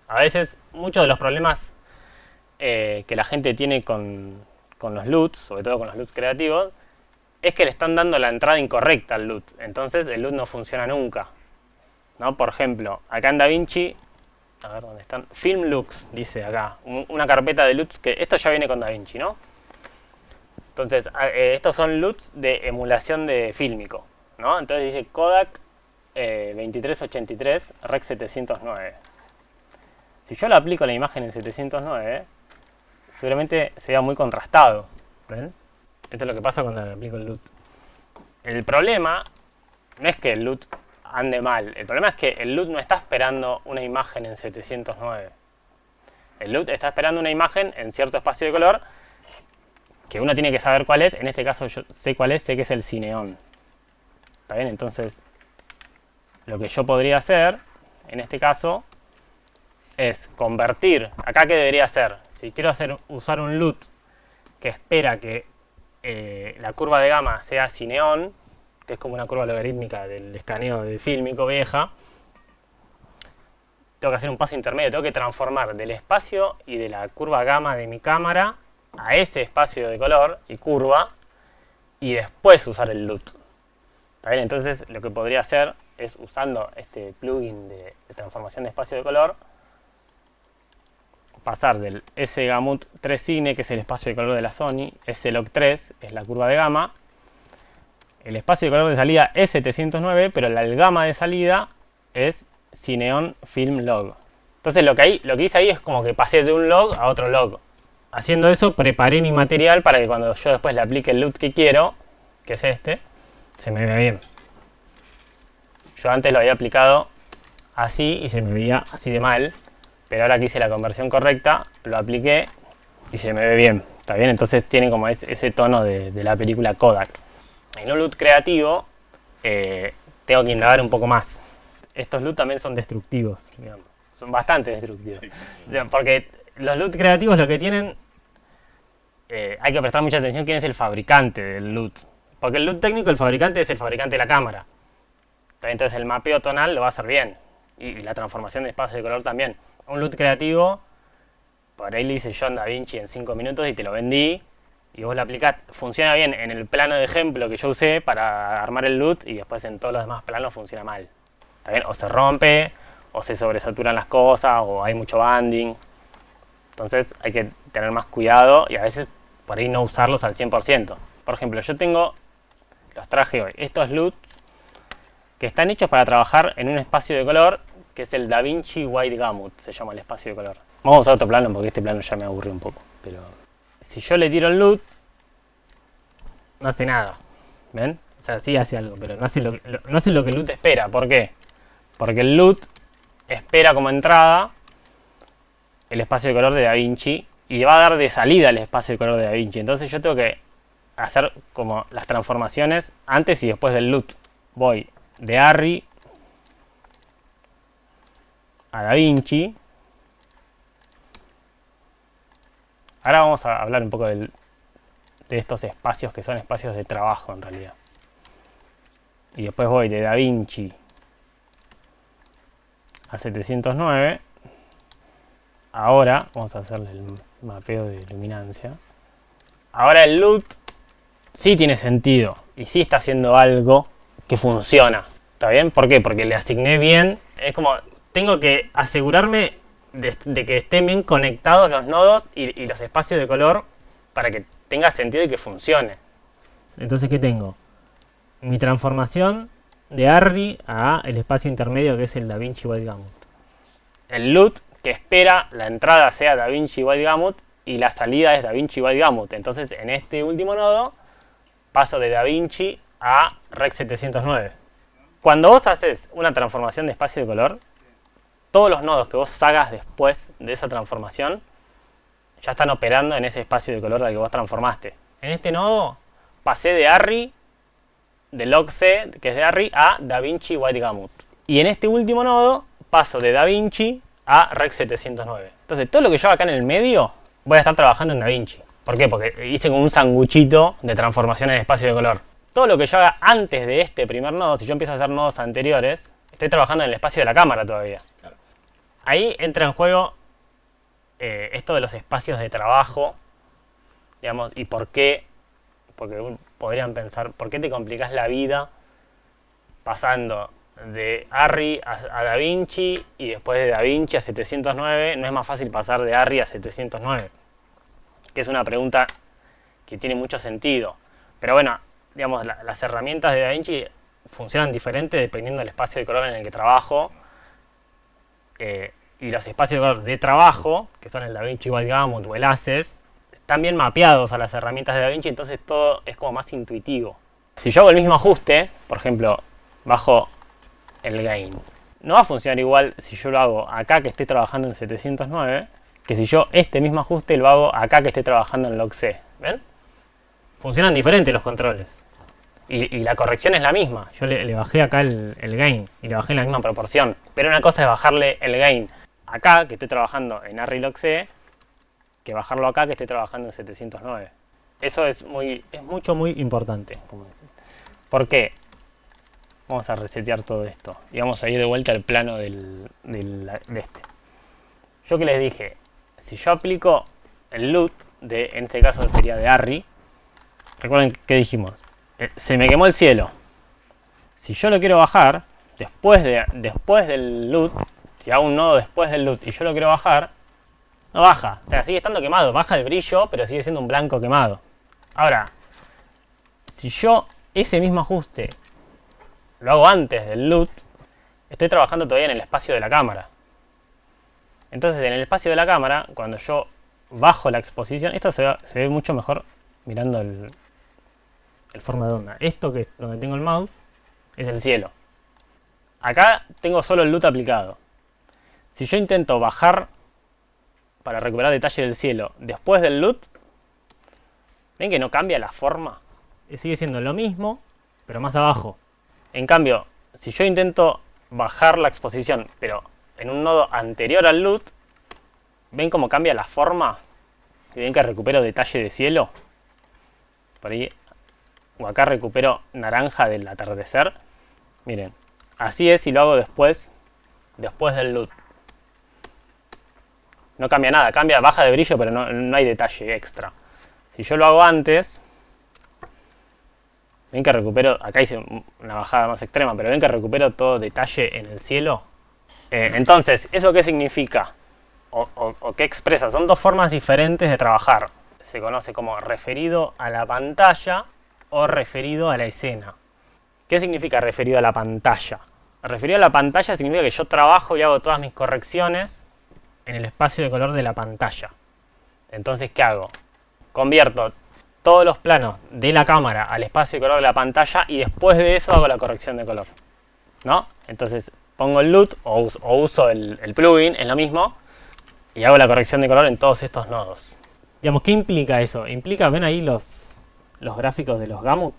A veces, muchos de los problemas que la gente tiene con los LUTs, sobre todo con los LUTs creativos, es que le están dando la entrada incorrecta al LUT. Entonces el LUT no funciona nunca, ¿no? Por ejemplo, acá en DaVinci, a ver dónde están, Film Looks, dice acá, una carpeta de LUTs, que esto ya viene con DaVinci, ¿no? Entonces, estos son LUTs de emulación de fílmico, ¿no? Entonces dice Kodak 2383 Rec 709. Si yo lo aplico a la imagen en 709, seguramente se vea muy contrastado, ¿ven? Esto es lo que pasa cuando le aplico el LUT. El problema no es que el LUT ande mal, el problema es que el LUT no está esperando una imagen en 709. El LUT está esperando una imagen en cierto espacio de color que uno tiene que saber cuál es. En este caso yo sé cuál es, sé que es el cineón. ¿Está bien? Entonces, lo que yo podría hacer, en este caso, es convertir. Acá, ¿qué debería hacer? Si quiero usar un LUT que espera que la curva de gamma sea cineón, que es como una curva logarítmica del escaneo de fílmico vieja, tengo que hacer un paso intermedio, tengo que transformar del espacio y de la curva gamma de mi cámara a ese espacio de color y curva, y después usar el LUT. ¿Está bien? Entonces lo que podría hacer es, usando este plugin de transformación de espacio de color, pasar del S-Gamut 3 Cine, que es el espacio de color de la Sony, S-Log3 es la curva de gamma, el espacio de color de salida es 709, pero el gamma de salida es Cineon Film Log. Entonces lo que hice ahí es como que pasé de un log a otro log. Haciendo eso preparé mi material para que cuando yo después le aplique el LUT que quiero, que es este, se me vea bien. Yo antes lo había aplicado así y se me veía así de mal, pero ahora que hice la conversión correcta, lo apliqué y se me ve bien. ¿Está bien? Entonces tiene como ese tono de la película Kodak. En un LUT creativo tengo que indagar un poco más. Estos LUT también son destructivos, digamos. Son bastante destructivos. Sí. Porque los LUT creativos lo que tienen, hay que prestar mucha atención quién es el fabricante del LUT. Porque el LUT técnico, el fabricante es el fabricante de la cámara. Entonces el mapeo tonal lo va a hacer bien. Y la transformación de espacio de color también. Un LUT creativo, por ahí lo hice yo en DaVinci en 5 minutos y te lo vendí. Y vos lo aplicás, funciona bien en el plano de ejemplo que yo usé para armar el LUT y después en todos los demás planos funciona mal. ¿Está bien? O se rompe, o se sobresaturan las cosas, o hay mucho banding. Entonces hay que tener más cuidado y a veces por ahí no usarlos al 100%. Por ejemplo, yo los traje hoy, estos LUTs que están hechos para trabajar en un espacio de color que es el DaVinci Wide Gamut, se llama el espacio de color. Vamos a usar otro plano porque este plano ya me aburrió un poco, pero si yo le tiro el LUT, no hace nada, ¿ven? O sea, sí hace algo, pero no hace lo que el LUT espera. ¿Por qué? Porque el LUT espera como entrada el espacio de color de DaVinci y va a dar de salida el espacio de color de DaVinci. Entonces yo tengo que hacer como las transformaciones antes y después del LUT. Voy de Arri a DaVinci. Ahora vamos a hablar un poco de estos espacios que son espacios de trabajo en realidad. Y después voy de DaVinci a 709. Ahora vamos a hacerle el mapeo de luminancia. Ahora el LUT sí tiene sentido y sí está haciendo algo que funciona. ¿Está bien? ¿Por qué? Porque le asigné bien. Es como, tengo que asegurarme de que estén bien conectados los nodos y los espacios de color para que tenga sentido y que funcione. Entonces, ¿qué tengo? Mi transformación de Arri a el espacio intermedio, que es el DaVinci Wide Gamut. El LUT que espera la entrada sea DaVinci Wide Gamut y la salida es DaVinci Wide Gamut. Entonces, en este último nodo paso de DaVinci a Rec 709. Cuando vos haces una transformación de espacio de color, todos los nodos que vos hagas después de esa transformación ya están operando en ese espacio de color al que vos transformaste. En este nodo pasé de Arri, de log-C, que es de Arri, a DaVinci Wide Gamut. Y en este último nodo paso de DaVinci a Rec 709. Entonces todo lo que yo haga acá en el medio voy a estar trabajando en DaVinci. ¿Por qué? Porque hice como un sanguchito de transformaciones de espacio de color. Todo lo que yo haga antes de este primer nodo, si yo empiezo a hacer nodos anteriores, estoy trabajando en el espacio de la cámara todavía. Claro. Ahí entra en juego esto de los espacios de trabajo, digamos, y por qué, porque podrían pensar, ¿por qué te complicas la vida pasando de Arri a DaVinci y después de DaVinci a 709? No es más fácil pasar de Arri a 709, que es una pregunta que tiene mucho sentido. Pero bueno, digamos, las herramientas de DaVinci funcionan diferente dependiendo del espacio de color en el que trabajo. Y los espacios de color de trabajo, que son el DaVinci Wide Gamut o el ACES, están bien mapeados a las herramientas de DaVinci, entonces todo es como más intuitivo. Si yo hago el mismo ajuste, por ejemplo, bajo el gain, no va a funcionar igual si yo lo hago acá que estoy trabajando en 709, que si yo este mismo ajuste lo hago acá que estoy trabajando en log-C. ¿Ven? Funcionan diferentes los controles. Y la corrección es la misma. Yo le bajé acá el gain y le bajé en la misma proporción. Pero una cosa es bajarle el gain acá, que estoy trabajando en Arri log-C, que bajarlo acá, que estoy trabajando en 709. Eso es muy importante. ¿Por qué? Vamos a resetear todo esto. Y vamos a ir de vuelta al plano de este. Yo que les dije, si yo aplico el LUT, en este caso sería de Arri, recuerden que dijimos, se me quemó el cielo. Si yo lo quiero bajar, después del LUT, si hago un nodo después del LUT y yo lo quiero bajar, no baja. O sea, sigue estando quemado. Baja el brillo, pero sigue siendo un blanco quemado. Ahora, si yo ese mismo ajuste lo hago antes del LUT, estoy trabajando todavía en el espacio de la cámara. Entonces, en el espacio de la cámara, cuando yo bajo la exposición, esto se ve mucho mejor mirando el forma de onda. Esto que es donde tengo el mouse es el cielo. Acá tengo solo el LUT aplicado. Si yo intento bajar para recuperar detalle del cielo después del LUT, ¿ven que no cambia la forma? Sigue siendo lo mismo, pero más abajo. En cambio, si yo intento bajar la exposición, pero en un nodo anterior al LUT, ¿ven cómo cambia la forma? ¿Y ven que recupero detalle de cielo? Por ahí, o acá recupero naranja del atardecer. Miren, así es si lo hago después del LUT. No cambia nada, baja de brillo, pero no hay detalle extra. Si yo lo hago antes, ven que recupero, acá hice una bajada más extrema, pero ven que recupero todo detalle en el cielo. Entonces, ¿eso qué significa? ¿O qué expresa? Son dos formas diferentes de trabajar. Se conoce como referido a la pantalla o referido a la escena. ¿Qué significa referido a la pantalla? Referido a la pantalla significa que yo trabajo y hago todas mis correcciones en el espacio de color de la pantalla. Entonces, ¿qué hago? Convierto todos los planos de la cámara al espacio de color de la pantalla y después de eso hago la corrección de color, ¿no? Entonces pongo el LUT o uso el plugin, es lo mismo, y hago la corrección de color en todos estos nodos. Digamos, ¿qué implica eso? Implica, ven ahí los gráficos de los gamut.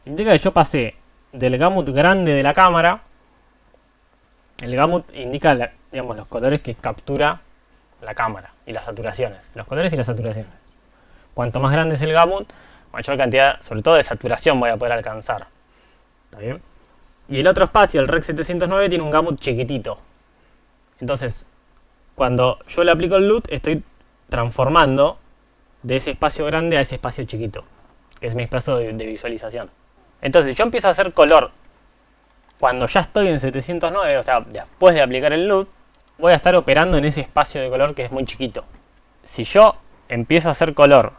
Implica que yo pasé del gamut grande de la cámara. El gamut indica, digamos, los colores que captura la cámara y las saturaciones. Los colores y las saturaciones. Cuanto más grande es el gamut, mayor cantidad, sobre todo de saturación, voy a poder alcanzar. ¿Está bien? Y el otro espacio, el Rec 709, tiene un gamut chiquitito. Entonces, cuando yo le aplico el LUT, estoy transformando de ese espacio grande a ese espacio chiquito. que es mi espacio de visualización. Entonces yo empiezo a hacer color cuando ya estoy en 709, o sea, después de aplicar el LUT, voy a estar operando en ese espacio de color que es muy chiquito. Si yo empiezo a hacer color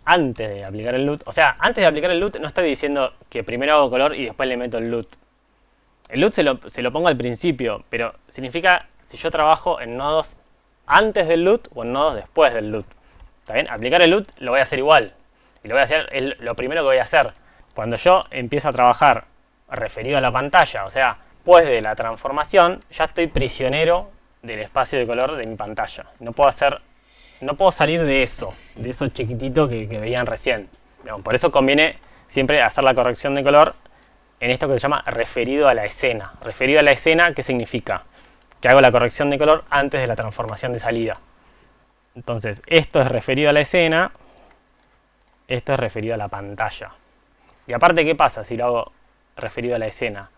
antes de aplicar el LUT, o sea, antes de aplicar el LUT no estoy diciendo que primero hago color y después le meto el LUT. El LUT se lo pongo al principio, pero significa si yo trabajo en nodos antes del LUT o en nodos después del LUT. ¿Está bien? Aplicar el LUT lo voy a hacer igual. Y lo voy a hacer, es lo primero que voy a hacer. Cuando yo empiezo a trabajar referido a la pantalla, o sea, después de la transformación, ya estoy prisionero del espacio de color de mi pantalla. No puedo salir de eso chiquitito que veían recién. No, por eso conviene siempre hacer la corrección de color en esto que se llama referido a la escena. Referido a la escena, ¿qué significa? Que hago la corrección de color antes de la transformación de salida. Entonces, esto es referido a la escena, esto es referido a la pantalla. Y aparte, ¿qué pasa si lo hago referido a la escena?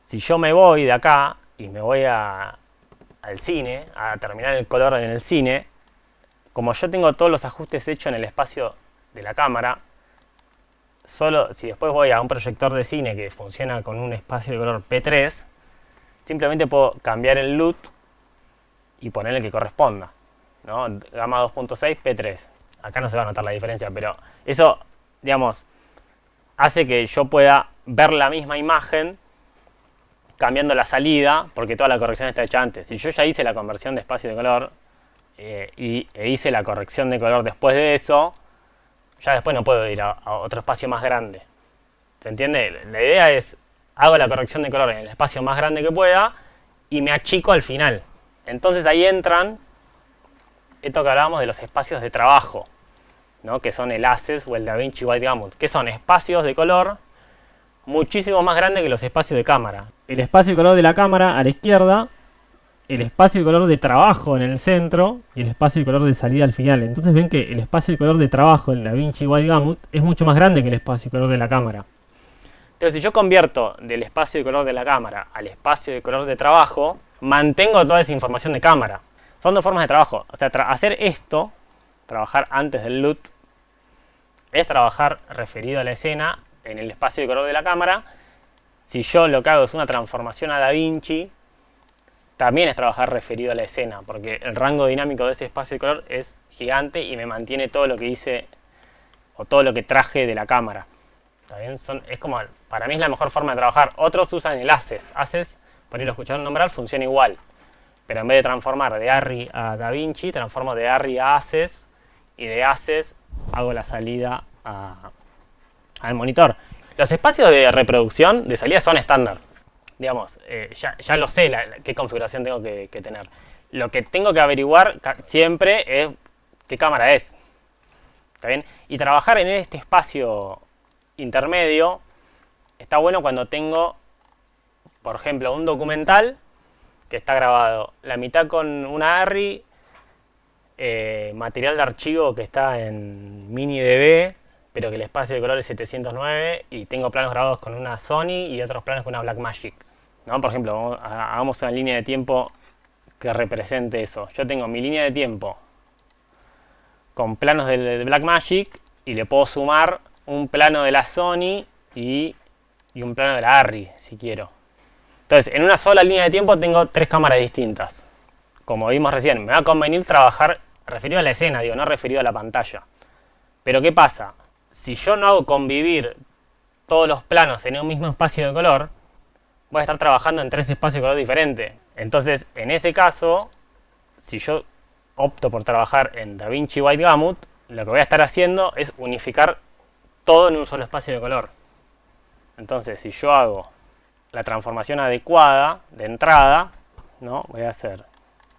Si yo me voy de acá y me voy al cine, a terminar el color en el cine, como yo tengo todos los ajustes hechos en el espacio de la cámara, solo si después voy a un proyector de cine que funciona con un espacio de color P3, simplemente puedo cambiar el LUT y poner el que corresponda, ¿no? Gama 2.6 P3. Acá no se va a notar la diferencia, pero eso, digamos, hace que yo pueda ver la misma imagen cambiando la salida, porque toda la corrección está hecha antes. Si yo ya hice la conversión de espacio de color e hice la corrección de color después de eso, ya después no puedo ir a otro espacio más grande. ¿Se entiende? La idea es, hago la corrección de color en el espacio más grande que pueda y me achico al final. Entonces ahí entran esto que hablábamos de los espacios de trabajo, ¿no? Que son el Access o el DaVinci Wide Gamut, que son espacios de color muchísimo más grandes que los espacios de cámara. El espacio de color de la cámara a la izquierda, el espacio de color de trabajo en el centro y el espacio de color de salida al final. Entonces ven que el espacio de color de trabajo en DaVinci Wide Gamut es mucho más grande que el espacio de color de la cámara. Entonces si yo convierto del espacio de color de la cámara al espacio de color de trabajo, mantengo toda esa información de cámara. Son dos formas de trabajo. O sea, hacer esto, trabajar antes del LUT, es trabajar referido a la escena en el espacio de color de la cámara. Si yo lo que hago es una transformación a DaVinci, también es trabajar referido a la escena, porque el rango dinámico de ese espacio de color es gigante y me mantiene todo lo que hice o todo lo que traje de la cámara. ¿Está bien? Es como, para mí es la mejor forma de trabajar. Otros usan el Access. Access, por ahí lo escucharon nombrar, funciona igual. Pero en vez de transformar de ARRI a DaVinci, transformo de ARRI a Access, y de Access hago la salida al monitor. Los espacios de reproducción de salida son estándar. Digamos, ya lo sé qué configuración tengo que tener. Lo que tengo que averiguar siempre es qué cámara es. ¿Está bien? Y trabajar en este espacio intermedio está bueno cuando tengo, por ejemplo, un documental que está grabado la mitad con una ARRI, material de archivo que está en MiniDB, pero que el espacio de color es 709, y tengo planos grabados con una Sony y otros planos con una Blackmagic, ¿no? Por ejemplo, hagamos una línea de tiempo que represente eso. Yo tengo mi línea de tiempo con planos de Blackmagic y le puedo sumar un plano de la Sony y un plano de la ARRI, si quiero. Entonces, en una sola línea de tiempo tengo tres cámaras distintas. Como vimos recién, me va a convenir trabajar referido a la escena, no referido a la pantalla. Pero ¿qué pasa? Si yo no hago convivir todos los planos en un mismo espacio de color, voy a estar trabajando en tres espacios de color diferentes. Entonces, en ese caso, si yo opto por trabajar en DaVinci Wide Gamut, lo que voy a estar haciendo es unificar todo en un solo espacio de color. Entonces, si yo hago la transformación adecuada de entrada, ¿no? Voy a hacer,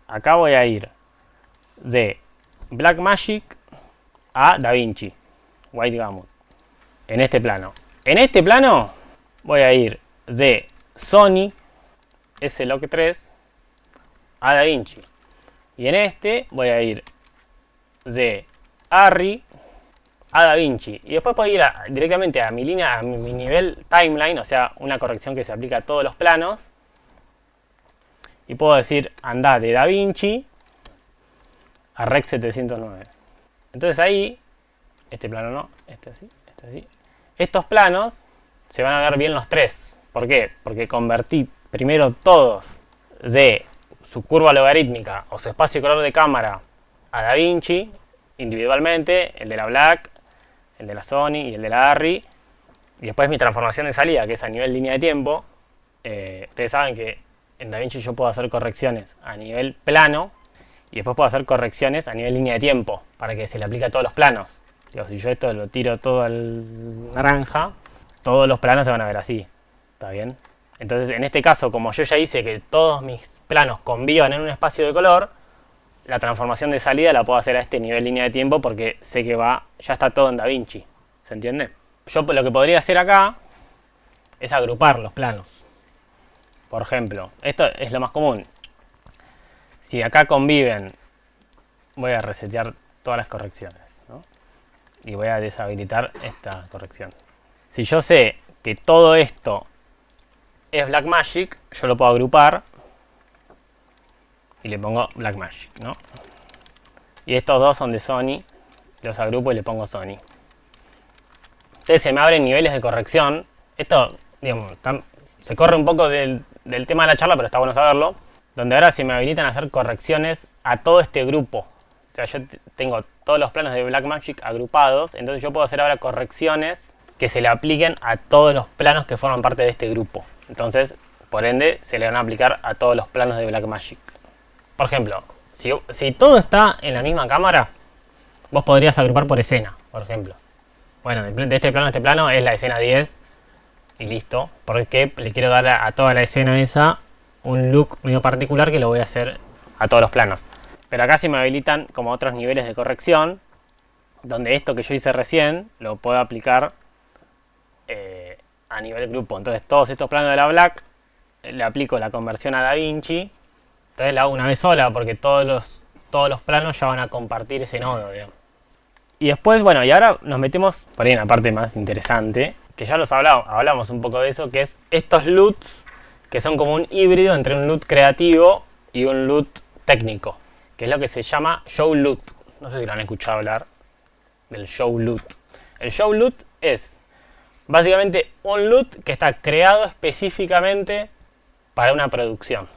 acá voy a ir de Blackmagic a DaVinci Wide Gamut en este plano. En este plano voy a ir de Sony S-Log 3 a DaVinci, y en este voy a ir de ARRI a DaVinci, y después puedo ir directamente a mi línea, a mi nivel timeline, o sea, una corrección que se aplica a todos los planos, y puedo decir anda de DaVinci a Rec 709. Entonces ahí este plano no, este así, este así. Estos planos se van a ver bien los tres. ¿Por qué? Porque convertí primero todos de su curva logarítmica o su espacio de color de cámara a DaVinci individualmente, el de la Black, el de la Sony y el de la Arri, y después mi transformación de salida, que es a nivel línea de tiempo. Ustedes saben que en DaVinci yo puedo hacer correcciones a nivel plano y después puedo hacer correcciones a nivel línea de tiempo para que se le aplique a todos los planos. Digo, si yo esto lo tiro todo al naranja, todos los planos se van a ver así. ¿Está bien? Entonces, en este caso, como yo ya hice que todos mis planos convivan en un espacio de color, la transformación de salida la puedo hacer a este nivel línea de tiempo porque sé que ya está todo en DaVinci. ¿Se entiende? Yo lo que podría hacer acá es agrupar los planos. Por ejemplo, esto es lo más común. Si acá conviven, voy a resetear todas las correcciones, ¿no? Y voy a deshabilitar esta corrección. Si yo sé que todo esto es Blackmagic, yo lo puedo agrupar y le pongo Blackmagic, ¿no? Y estos dos son de Sony, los agrupo y le pongo Sony. Entonces se me abren niveles de corrección. Esto, digamos, se corre un poco del tema de la charla, pero está bueno saberlo. Donde ahora se me habilitan a hacer correcciones a todo este grupo. O sea, yo tengo todos los planos de Blackmagic agrupados, entonces yo puedo hacer ahora correcciones que se le apliquen a todos los planos que forman parte de este grupo. Entonces, por ende, se le van a aplicar a todos los planos de Blackmagic. Por ejemplo, si todo está en la misma cámara, vos podrías agrupar por escena, por ejemplo. Bueno, de este plano a este plano es la escena 10 y listo. Porque le quiero dar a toda la escena esa un look medio particular que lo voy a hacer a todos los planos. Pero acá se me habilitan como otros niveles de corrección, donde esto que yo hice recién lo puedo aplicar a nivel grupo. Entonces todos estos planos de la Black le aplico la conversión a DaVinci. Entonces la hago una vez sola porque todos los planos ya van a compartir ese nodo, digamos. Y después, bueno, y ahora nos metemos por ahí en la parte más interesante, que ya hablamos un poco de eso, que es estos LUTs, que son como un híbrido entre un LUT creativo y un LUT técnico, que es lo que se llama Show LUT. No sé si lo han escuchado hablar del Show LUT. El Show LUT es básicamente un LUT que está creado específicamente para una producción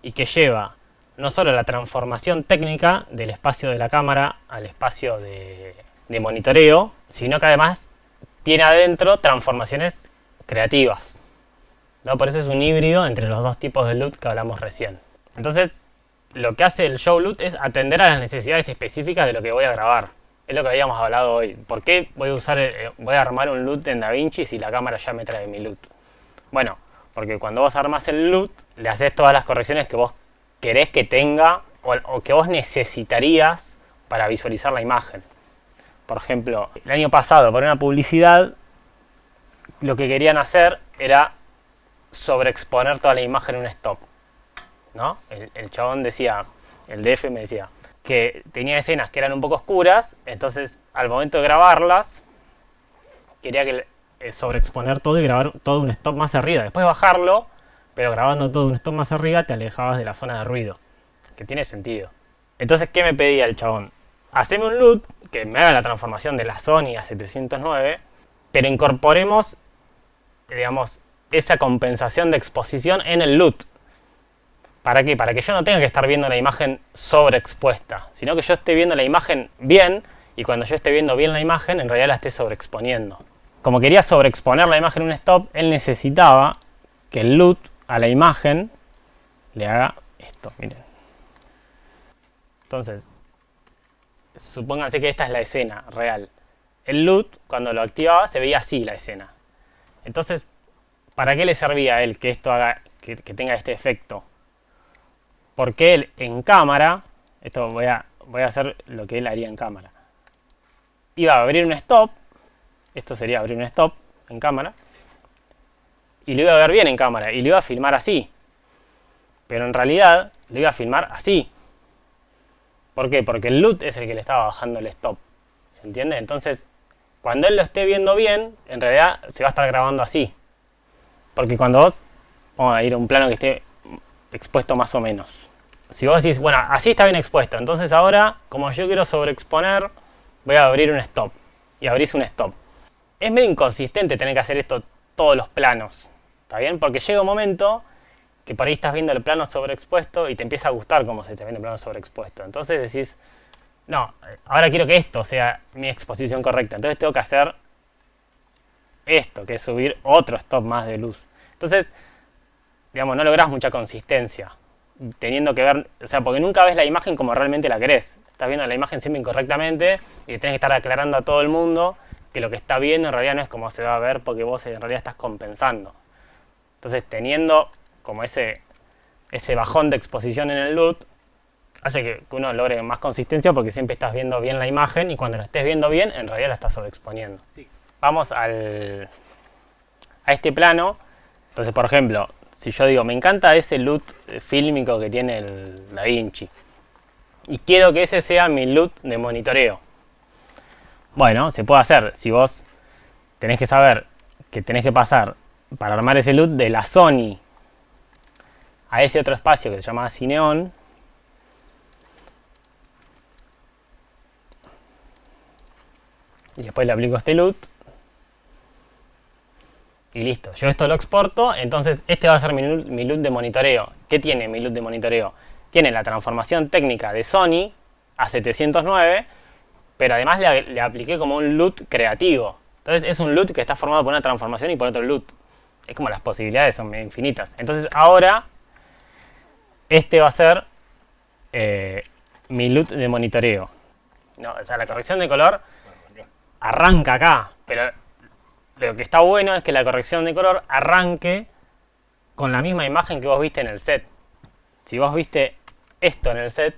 y que lleva no solo la transformación técnica del espacio de la cámara al espacio de monitoreo, sino que además tiene adentro transformaciones creativas, ¿no? Por eso es un híbrido entre los dos tipos de LUT que hablamos recién. Entonces, lo que hace el Show LUT es atender a las necesidades específicas de lo que voy a grabar. Es lo que habíamos hablado hoy. ¿Por qué voy a armar un LUT en DaVinci si la cámara ya me trae mi LUT? Bueno, porque cuando vos armas el LUT, le haces todas las correcciones que vos querés que tenga o que vos necesitarías para visualizar la imagen. Por ejemplo, el año pasado, por una publicidad, lo que querían hacer era sobreexponer toda la imagen en un stop, ¿no? El chabón decía, el DF me decía, que tenía escenas que eran un poco oscuras, entonces al momento de grabarlas, quería que sobreexponer todo y grabar todo un stop más arriba. Después bajarlo, pero grabando todo un stop más arriba te alejabas de la zona de ruido, que tiene sentido. Entonces, ¿qué me pedía el chabón? Haceme un LUT que me haga la transformación de la Sony a 709, pero incorporemos, digamos, esa compensación de exposición en el LUT. ¿Para qué? Para que yo no tenga que estar viendo la imagen sobreexpuesta, sino que yo esté viendo la imagen bien, y cuando yo esté viendo bien la imagen, en realidad la esté sobreexponiendo. Como quería sobreexponer la imagen en un stop, él necesitaba que el LUT a la imagen le haga esto, miren. Entonces, supónganse que esta es la escena real. El LUT, cuando lo activaba, se veía así la escena. Entonces, ¿para qué le servía a él que esto haga, que tenga este efecto? Porque él en cámara, esto voy a hacer lo que él haría en cámara. Iba a abrir un stop, esto sería abrir un stop en cámara, y lo iba a ver bien en cámara, y lo iba a filmar así. Pero en realidad lo iba a filmar así. ¿Por qué? Porque el LUT es el que le estaba bajando el stop. ¿Se entiende? Entonces, cuando él lo esté viendo bien, en realidad se va a estar grabando así. Porque cuando vos, vamos a ir a un plano que esté expuesto más o menos. Si vos decís, bueno, así está bien expuesto, entonces ahora, como yo quiero sobreexponer voy a abrir un stop. Y abrís un stop. Es medio inconsistente tener que hacer esto todos los planos. ¿Está bien? Porque llega un momento que por ahí estás viendo el plano sobreexpuesto y te empieza a gustar cómo se te ve el plano sobreexpuesto. Entonces decís, no, ahora quiero que esto sea mi exposición correcta. Entonces tengo que hacer esto, que es subir otro stop más de luz. Entonces, digamos, no lográs mucha consistencia. Teniendo que ver, o sea, porque nunca ves la imagen como realmente la querés. Estás viendo la imagen siempre incorrectamente y tenés que estar aclarando a todo el mundo que lo que está viendo en realidad no es como se va a ver porque vos en realidad estás compensando. Entonces, teniendo como ese bajón de exposición en el LUT, hace que uno logre más consistencia porque siempre estás viendo bien la imagen y cuando la estés viendo bien, en realidad la estás sobreexponiendo. Vamos a este plano. Entonces, por ejemplo, si yo digo, me encanta ese LUT fílmico que tiene el DaVinci y quiero que ese sea mi LUT de monitoreo. Bueno, se puede hacer. Si vos tenés que saber que tenés que pasar para armar ese LUT de la Sony a ese otro espacio que se llama Cineon, y después le aplico este LUT y listo. Yo esto lo exporto, entonces este va a ser mi LUT de monitoreo. ¿Qué tiene mi LUT de monitoreo? Tiene la transformación técnica de Sony a 709, pero además le apliqué como un LUT creativo. Entonces es un LUT que está formado por una transformación y por otro LUT. Es como las posibilidades son infinitas. Entonces ahora este va a ser mi LUT de monitoreo. No, o sea, la corrección de color arranca acá, pero lo que está bueno es que la corrección de color arranque con la misma imagen que vos viste en el set. Si vos viste esto en el set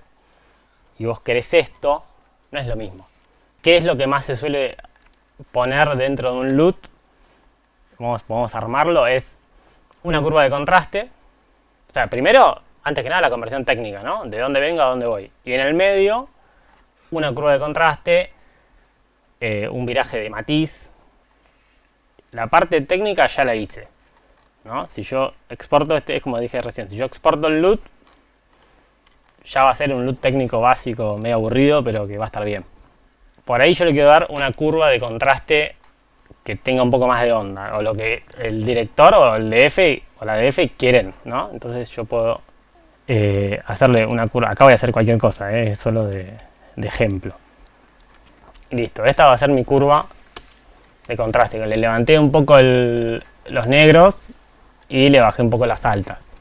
y vos querés esto, no es lo mismo. ¿Qué es lo que más se suele poner dentro de un LUT? Podemos armarlo, es una curva de contraste. O sea, primero, antes que nada, la conversión técnica, ¿no? De dónde vengo a dónde voy. Y en el medio, una curva de contraste, un viraje de matiz. La parte técnica ya la hice, ¿no? Si yo exporto es como dije recién, si yo exporto el LUT, ya va a ser un LUT técnico básico, medio aburrido, pero que va a estar bien. Por ahí yo le quiero dar una curva de contraste que tenga un poco más de onda, o lo que el director o el DF o la DF quieren, ¿no? Entonces yo puedo hacerle una curva. Acá voy a hacer cualquier cosa, es solo de ejemplo. Y listo, esta va a ser mi curva de contraste, que le levanté un poco los negros y le bajé un poco las altas.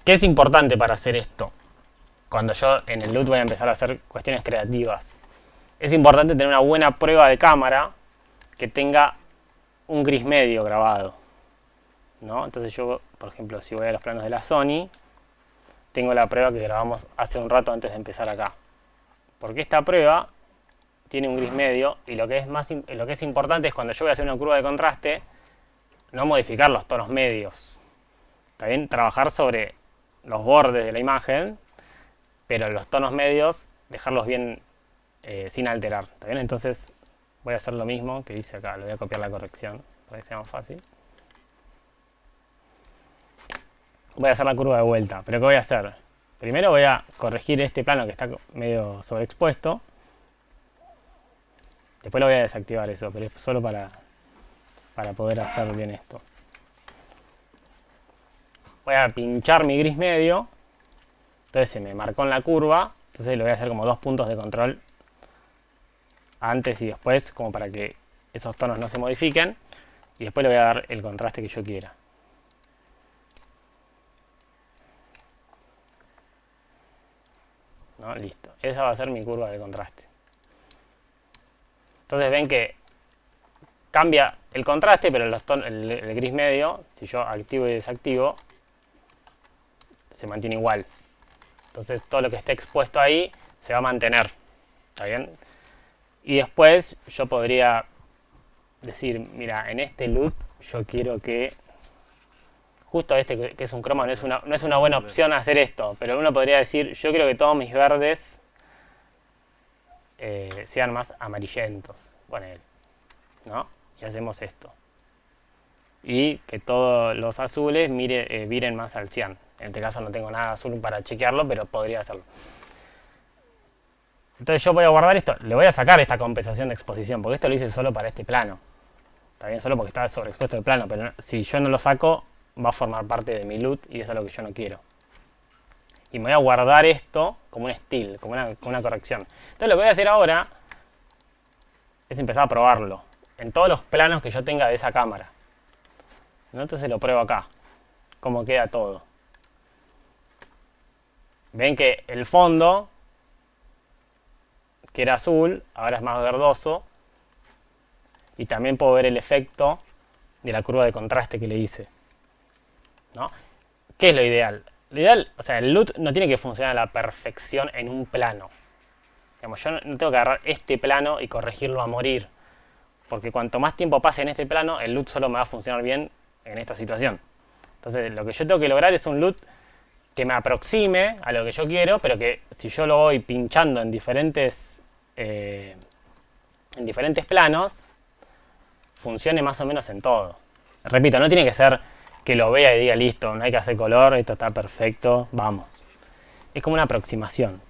¿Qué es importante para hacer esto? Cuando yo en el LUT voy a empezar a hacer cuestiones creativas. Es importante tener una buena prueba de cámara que tenga un gris medio grabado, ¿no? Entonces yo, por ejemplo, si voy a los planos de la Sony, tengo la prueba que grabamos hace un rato antes de empezar acá. Porque esta prueba tiene un gris medio y lo que es importante es cuando yo voy a hacer una curva de contraste, no modificar los tonos medios. También trabajar sobre los bordes de la imagen, pero los tonos medios dejarlos bien sin alterar. ¿Está bien? Entonces voy a hacer lo mismo que hice acá. Le voy a copiar la corrección para que sea más fácil. Voy a hacer la curva de vuelta. ¿Pero qué voy a hacer? Primero voy a corregir este plano que está medio sobreexpuesto. Después lo voy a desactivar eso, pero es solo para poder hacer bien esto. Voy a pinchar mi gris medio. Entonces se me marcó en la curva. Entonces le voy a hacer como 2 puntos de control antes y después, como para que esos tonos no se modifiquen. Y después le voy a dar el contraste que yo quiera. ¿No? Listo. Esa va a ser mi curva de contraste. Entonces ven que cambia el contraste, pero el gris medio, si yo activo y desactivo, se mantiene igual. Entonces todo lo que esté expuesto ahí se va a mantener. ¿Está bien? Y después yo podría decir, mira, en este LUT yo quiero que justo este que es un croma no es una buena opción hacer esto, pero uno podría decir, yo quiero que todos mis verdes sean más amarillentos, ponele, ¿no? Y hacemos esto. Y que todos los azules viren más al cian. En este caso no tengo nada azul para chequearlo, pero podría hacerlo. Entonces yo voy a guardar esto, le voy a sacar esta compensación de exposición, porque esto lo hice solo para este plano. Está bien, solo porque estaba sobreexpuesto el plano, pero si yo no lo saco, va a formar parte de mi LUT y eso es lo que yo no quiero. Y me voy a guardar esto como un still, como una corrección. Entonces lo que voy a hacer ahora es empezar a probarlo en todos los planos que yo tenga de esa cámara. Entonces lo pruebo acá, cómo queda todo. Ven que el fondo, que era azul, ahora es más verdoso. Y también puedo ver el efecto de la curva de contraste que le hice, ¿no? ¿Qué es lo ideal? Lo ideal, o sea, el LUT no tiene que funcionar a la perfección en un plano. Digamos, yo no tengo que agarrar este plano y corregirlo a morir. Porque cuanto más tiempo pase en este plano, el LUT solo me va a funcionar bien en esta situación. Entonces, lo que yo tengo que lograr es un LUT que me aproxime a lo que yo quiero, pero que si yo lo voy pinchando en diferentes planos, funcione más o menos en todo. Repito, no tiene que ser que lo vea y diga listo, no hay que hacer color, esto está perfecto, vamos. Es como una aproximación.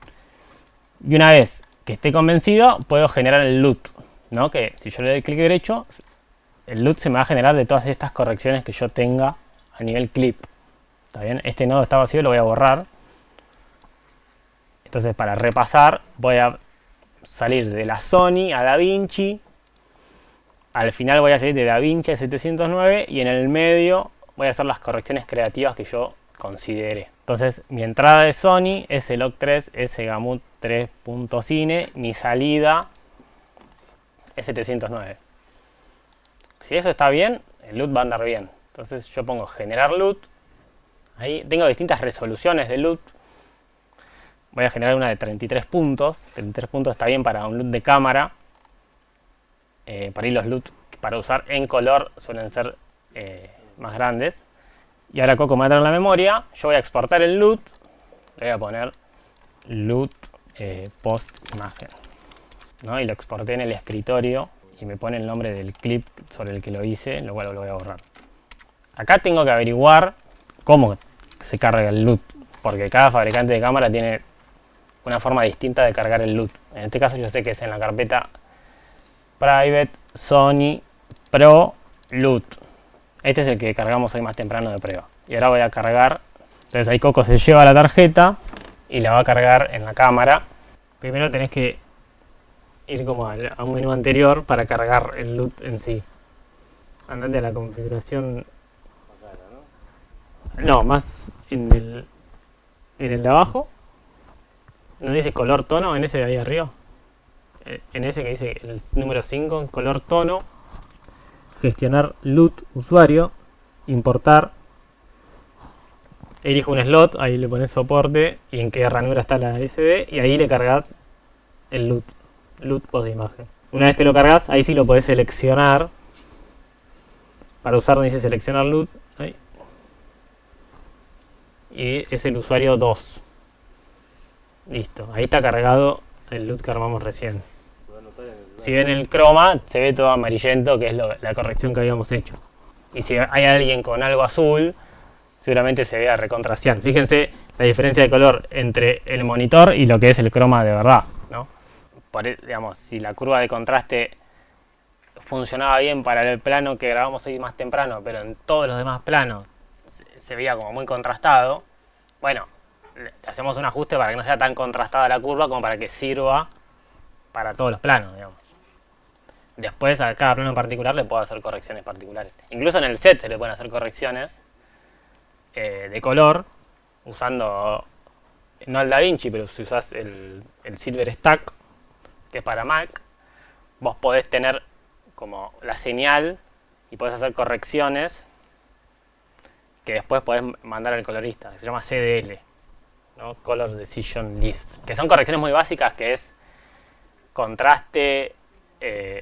Y una vez que esté convencido, puedo generar el LUT, ¿no? Que si yo le doy clic derecho, el LUT se me va a generar de todas estas correcciones que yo tenga a nivel clip. ¿Está bien? Este nodo está vacío, lo voy a borrar. Entonces, para repasar, voy a salir de la Sony a DaVinci. Al final voy a salir de DaVinci a 709 y en el medio voy a hacer las correcciones creativas que yo considere. Entonces, mi entrada de Sony es el OC3, es Gamut 3.cine. Mi salida es 709. Si eso está bien, el LUT va a andar bien. Entonces yo pongo generar LUT. Ahí tengo distintas resoluciones de LUT. Voy a generar una de 33 puntos. 33 puntos está bien para un LUT de cámara. Para ir los LUT para usar en color suelen ser más grandes. Y ahora Coco me va a traer la memoria. Yo voy a exportar el LUT. Le voy a poner LUT post imagen, ¿no? Y lo exporté en el escritorio. Y me pone el nombre del clip sobre el que lo hice, lo cual lo voy a borrar. Acá tengo que averiguar cómo se carga el LUT. Porque cada fabricante de cámara tiene una forma distinta de cargar el LUT. En este caso yo sé que es en la carpeta Private Sony Pro LUT. Este es el que cargamos hoy más temprano de prueba. Y ahora voy a cargar. Entonces ahí Coco se lleva la tarjeta y la va a cargar en la cámara. Primero tenés que ir como a un menú anterior para cargar el LUT en sí. Andate a la configuración. No, más en el de abajo. ¿No dice color tono? En ese de ahí arriba. En ese que dice el número 5, color tono. Gestionar LUT usuario. Importar. Elijo un slot, ahí le pones soporte y en qué ranura está la SD y ahí le cargas el LUT. LUT post de imagen. Una vez que lo cargas, ahí sí lo podés seleccionar. Para usar dice seleccionar LUT. Ahí. Y es el usuario 2. Listo, ahí está cargado el LUT que armamos recién. Si ven el croma, se ve todo amarillento, que es la corrección que habíamos hecho. Y si hay alguien con algo azul, seguramente se vea recontra cian. Fíjense la diferencia de color entre el monitor y lo que es el croma de verdad, ¿no? Digamos, si la curva de contraste funcionaba bien para el plano que grabamos hoy más temprano, pero en todos los demás planos se veía como muy contrastado, bueno, le hacemos un ajuste para que no sea tan contrastada la curva como para que sirva para todos los planos, digamos. Después a cada plano en particular le puedo hacer correcciones particulares. Incluso en el set se le pueden hacer correcciones de color usando no el DaVinci, pero si usas el Silver Stack, que es para Mac, vos podés tener como la señal y podés hacer correcciones que después podés mandar al colorista, que se llama CDL, ¿no? Color Decision List, que son correcciones muy básicas, que es contraste,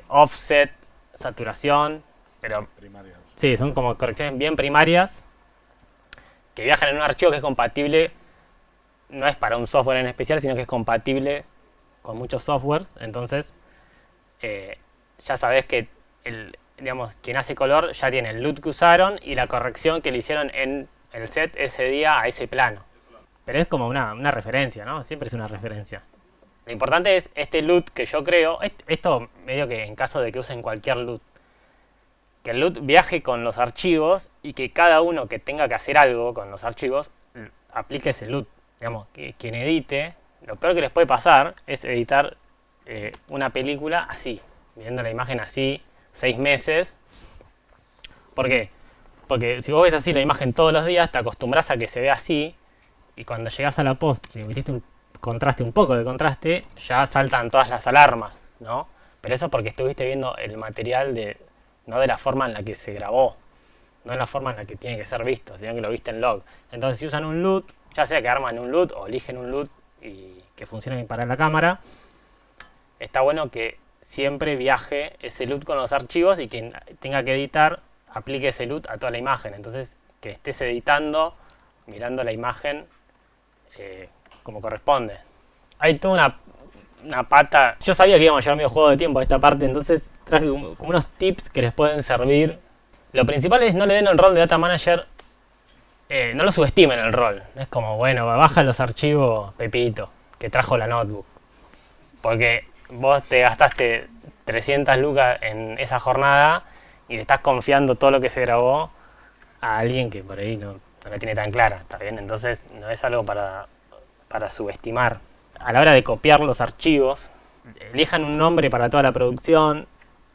offset, saturación, pero sí, son como correcciones bien primarias que viajan en un archivo que es compatible, no es para un software en especial, sino que es compatible con muchos softwares. Entonces ya sabés que digamos, quien hace color ya tiene el LUT que usaron y la corrección que le hicieron en el set ese día a ese plano. Pero es como una referencia, ¿no? Siempre es una referencia. Lo importante es este LUT que yo creo, esto medio que en caso de que usen cualquier LUT, que el LUT viaje con los archivos y que cada uno que tenga que hacer algo con los archivos aplique ese LUT. Digamos, que quien edite, lo peor que les puede pasar es editar una película así, viendo la imagen así 6 meses. ¿Por qué? Porque si vos ves así la imagen todos los días, te acostumbras a que se vea así, y cuando llegas a la post y le metiste un poco de contraste, ya saltan todas las alarmas, ¿no? Pero eso es porque estuviste viendo el material no de la forma en la que se grabó, no en la forma en la que tiene que ser visto, sino que lo viste en log. Entonces si usan un LUT, ya sea que arman un LUT o eligen un LUT y que funcione para la cámara, está bueno que siempre viaje ese LUT con los archivos y quien tenga que editar aplique ese LUT a toda la imagen. Entonces que estés editando, mirando la imagen como corresponde. Hay toda una pata. Yo sabía que íbamos a llevar medio juego de tiempo a esta parte, entonces traje como unos tips que les pueden servir. Lo principal es no le den el rol de Data Manager, no lo subestimen el rol. Es como, bueno, baja los archivos Pepito, que trajo la notebook. Porque vos te gastaste 300 lucas en esa jornada y le estás confiando todo lo que se grabó a alguien que por ahí no la tiene tan clara, ¿está bien? Entonces no es algo para subestimar. A la hora de copiar los archivos, elijan un nombre para toda la producción,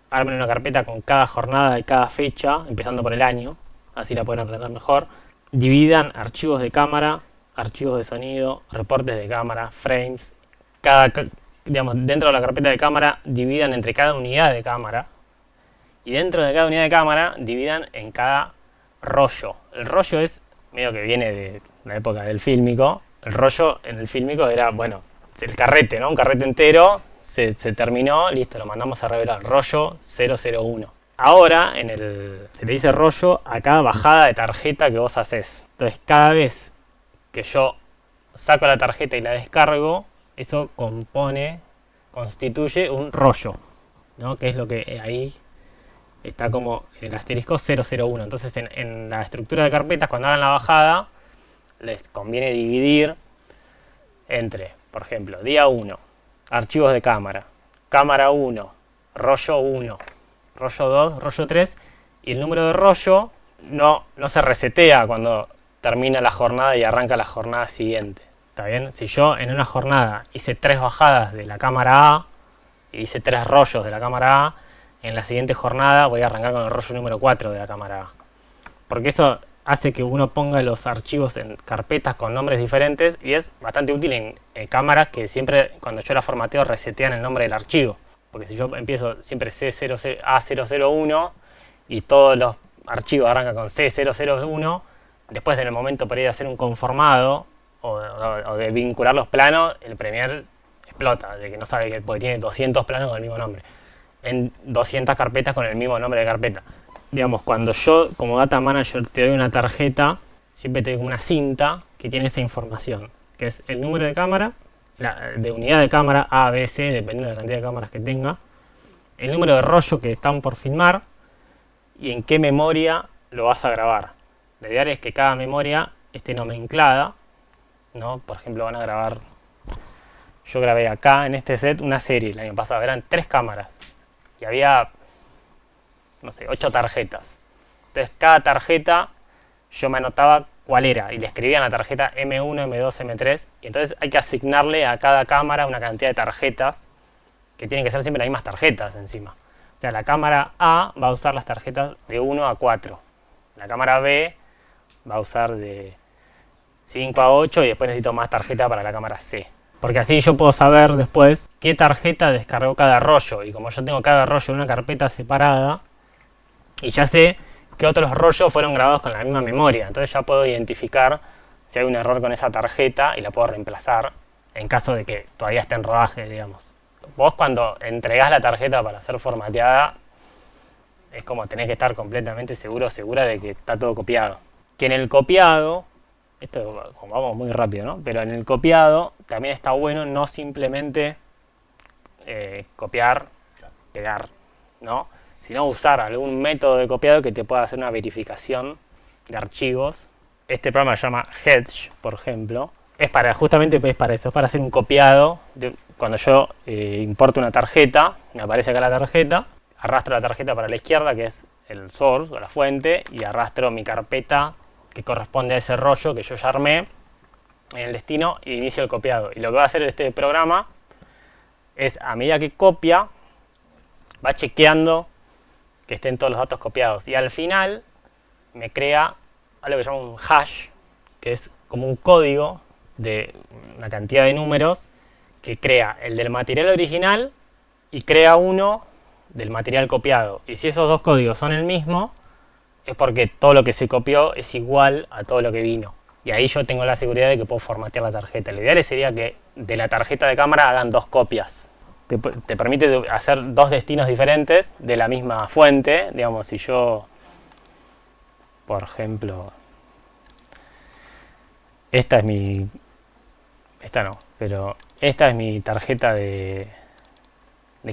armen una carpeta con cada jornada y cada fecha, empezando por el año, así la pueden aprender mejor. Dividan archivos de cámara, archivos de sonido, reportes de cámara, frames. Dentro de la carpeta de cámara, dividan entre cada unidad de cámara. Y dentro de cada unidad de cámara, dividan en cada rollo. El rollo es medio que viene de la época del fílmico. El rollo en el fílmico era, bueno, el carrete, ¿no? Un carrete entero, se terminó, listo, lo mandamos a revelar. Rollo 001. Ahora se le dice rollo a cada bajada de tarjeta que vos haces. Entonces cada vez que yo saco la tarjeta y la descargo, eso constituye un rollo, ¿no? Que es lo que ahí está como el asterisco 001. Entonces en la estructura de carpetas, cuando hagan la bajada, les conviene dividir entre, por ejemplo, día 1, archivos de cámara, cámara 1, rollo 1, rollo 2, rollo 3, y el número de rollo no se resetea cuando termina la jornada y arranca la jornada siguiente. ¿Está bien? Si yo en una jornada hice 3 bajadas de la cámara A y hice 3 rollos de la cámara A, en la siguiente jornada voy a arrancar con el rollo número 4 de la cámara A. Porque eso hace que uno ponga los archivos en carpetas con nombres diferentes y es bastante útil en cámaras que siempre cuando yo la formateo resetean el nombre del archivo. Porque si yo empiezo siempre A001 y todos los archivos arrancan con C001, después en el momento para ir a hacer un conformado o de vincular los planos, el Premiere explota, de que no sabe porque tiene 200 planos con el mismo nombre, en 200 carpetas con el mismo nombre de carpeta. Digamos, cuando yo como Data Manager te doy una tarjeta, siempre te doy una cinta que tiene esa información, que es el número de cámara, de unidad de cámara A, B, C, dependiendo de la cantidad de cámaras que tenga, el número de rollo que están por filmar y en qué memoria lo vas a grabar. Lo ideal es que cada memoria esté nomenclada, ¿no? Por ejemplo, van a grabar, yo grabé acá en este set una serie el año pasado, eran 3 cámaras y había, no sé, 8 tarjetas. Entonces cada tarjeta yo me anotaba cuál era y le escribía en la tarjeta M1, M2, M3 y entonces hay que asignarle a cada cámara una cantidad de tarjetas que tienen que ser siempre las mismas tarjetas encima. O sea, la cámara A va a usar las tarjetas de 1 a 4, la cámara B va a usar de 5 a 8 y después necesito más tarjeta para la cámara C. Porque así yo puedo saber después qué tarjeta descargó cada rollo. Y como yo tengo cada rollo en una carpeta separada, y ya sé que otros rollos fueron grabados con la misma memoria. Entonces ya puedo identificar si hay un error con esa tarjeta y la puedo reemplazar en caso de que todavía esté en rodaje, digamos. Vos cuando entregás la tarjeta para ser formateada, es como tenés que estar completamente segura de que está todo copiado. Que en el copiado, esto vamos muy rápido, ¿no? Pero en el copiado también está bueno no simplemente copiar, pegar, ¿no? Sino usar algún método de copiado que te pueda hacer una verificación de archivos. Este programa se llama Hedge, por ejemplo. Justamente es para eso, es para hacer un copiado cuando yo importo una tarjeta, me aparece acá la tarjeta, arrastro la tarjeta para la izquierda, que es el source o la fuente, y arrastro mi carpeta que corresponde a ese rollo que yo ya armé en el destino e inicio el copiado. Y lo que va a hacer este programa es, a medida que copia, va chequeando que estén todos los datos copiados. Y al final me crea algo que se llama un hash, que es como un código de una cantidad de números que crea el del material original y crea uno del material copiado. Y si esos dos códigos son el mismo, es porque todo lo que se copió es igual a todo lo que vino. Y ahí yo tengo la seguridad de que puedo formatear la tarjeta. Lo ideal sería que de la tarjeta de cámara hagan dos copias. Te permite hacer dos destinos diferentes de la misma fuente. Digamos, si yo, por ejemplo, esta es mi tarjeta de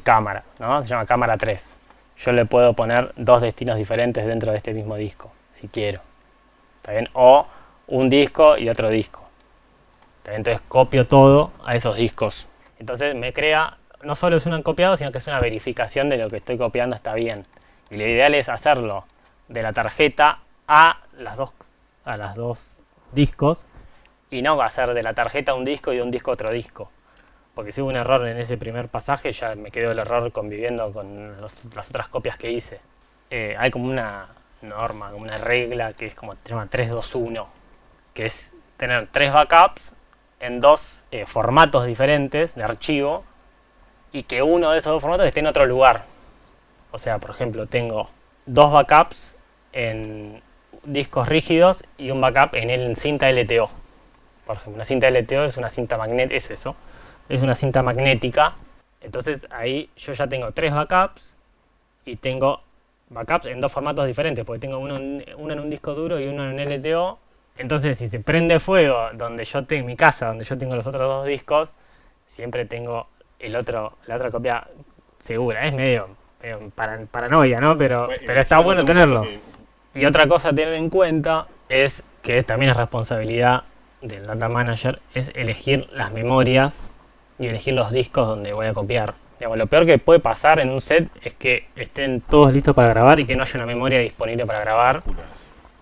cámara, ¿no? Se llama cámara 3. Yo le puedo poner dos destinos diferentes dentro de este mismo disco, si quiero. ¿Está bien? O un disco y otro disco. ¿Está bien? Entonces copio todo a esos discos. Entonces me crea, no solo es un copiado, sino que es una verificación de lo que estoy copiando está bien. Y lo ideal es hacerlo de la tarjeta a las dos discos, y no hacer de la tarjeta un disco y de un disco otro disco. Porque si hubo un error en ese primer pasaje, ya me quedó el error conviviendo con las otras copias que hice. Hay como una norma, como una regla que es como se llama 3-2-1, que es tener 3 backups en 2 formatos diferentes de archivo, y que uno de esos 2 formatos esté en otro lugar. O sea, por ejemplo, tengo 2 backups en discos rígidos y un backup en cinta LTO. Por ejemplo, una cinta LTO es una cinta magnética, es una cinta magnética. Entonces ahí yo ya tengo 3 backups y tengo backups en 2 formatos diferentes, porque tengo uno en un disco duro y uno en LTO. Entonces si se prende fuego donde yo tengo mi casa, donde yo tengo los otros 2 discos, siempre tengo la otra copia segura. Es medio paranoia, ¿no? Pero está bueno tenerlo. Y otra cosa a tener en cuenta es que también es responsabilidad del data manager, es elegir las memorias y elegir los discos donde voy a copiar. Digamos, lo peor que puede pasar en un set es que estén todos listos para grabar y que no haya una memoria disponible para grabar,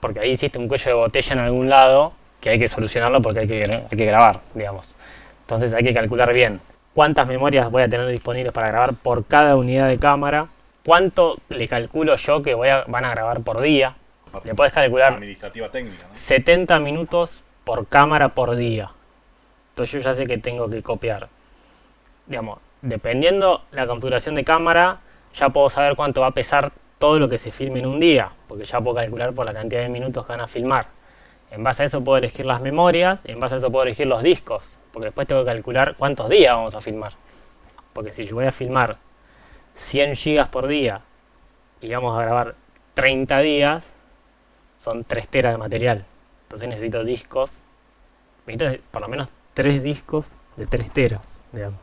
porque ahí existe un cuello de botella en algún lado que hay que solucionarlo porque hay que grabar, digamos. Entonces hay que calcular bien cuántas memorias voy a tener disponibles para grabar por cada unidad de cámara, cuánto le calculo yo que van a grabar por día. Le puedes calcular administrativa técnica, ¿no? 70 minutos por cámara por día. Entonces yo ya sé que tengo que copiar. Digamos, dependiendo la configuración de cámara, ya puedo saber cuánto va a pesar todo lo que se filme en un día, porque ya puedo calcular por la cantidad de minutos que van a filmar. En base a eso puedo elegir las memorias, en base a eso puedo elegir los discos, porque después tengo que calcular cuántos días vamos a filmar. Porque si yo voy a filmar 100 gigas por día y vamos a grabar 30 días, son 3 teras de material. Entonces necesito por lo menos 3 discos de 3 teras, digamos.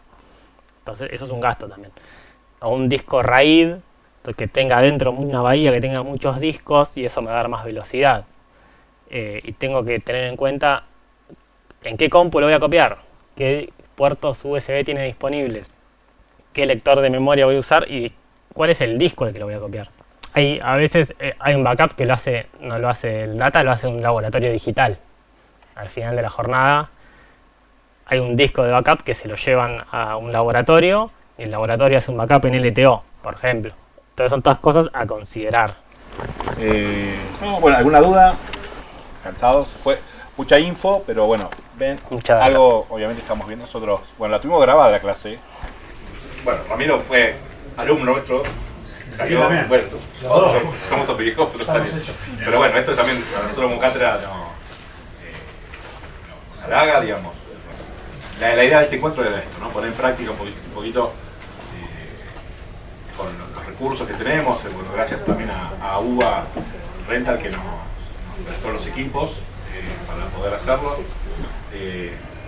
Entonces eso es un gasto también. O un disco RAID que tenga dentro una bahía que tenga muchos discos, y eso me va a dar más velocidad. Y tengo que tener en cuenta en qué compu lo voy a copiar, qué puertos USB tiene disponibles, qué lector de memoria voy a usar y cuál es el disco al que lo voy a copiar. A veces hay un backup que no lo hace el data, lo hace un laboratorio digital. Al final de la jornada hay un disco de backup que se lo llevan a un laboratorio y el laboratorio hace un backup en LTO, por ejemplo. Entonces son todas cosas a considerar. No, bueno, ¿alguna duda? Cansados. Fue mucha info, pero bueno, ven, algo obviamente estamos viendo nosotros. Bueno, la tuvimos grabada la clase. Bueno, Ramiro fue alumno nuestro. Salió, bueno, somos todos viejos, pero bueno, esto también para nosotros como cátedra nos halaga, digamos. La idea de este encuentro era esto, ¿no? Poner en práctica un poquito con los recursos que tenemos, bueno, gracias también a UBA Rental que nos prestó los equipos para poder hacerlo.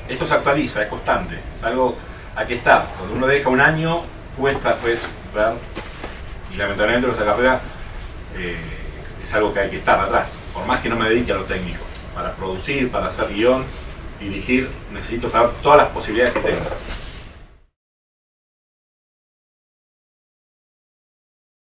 Esto se actualiza, es constante, es algo a que estar. Cuando uno deja un año, cuesta después ver. Y lamentablemente nuestra carrera es algo que hay que estar atrás, por más que no me dedique a lo técnico. Para producir, para hacer guión, dirigir, necesito saber todas las posibilidades que tengo.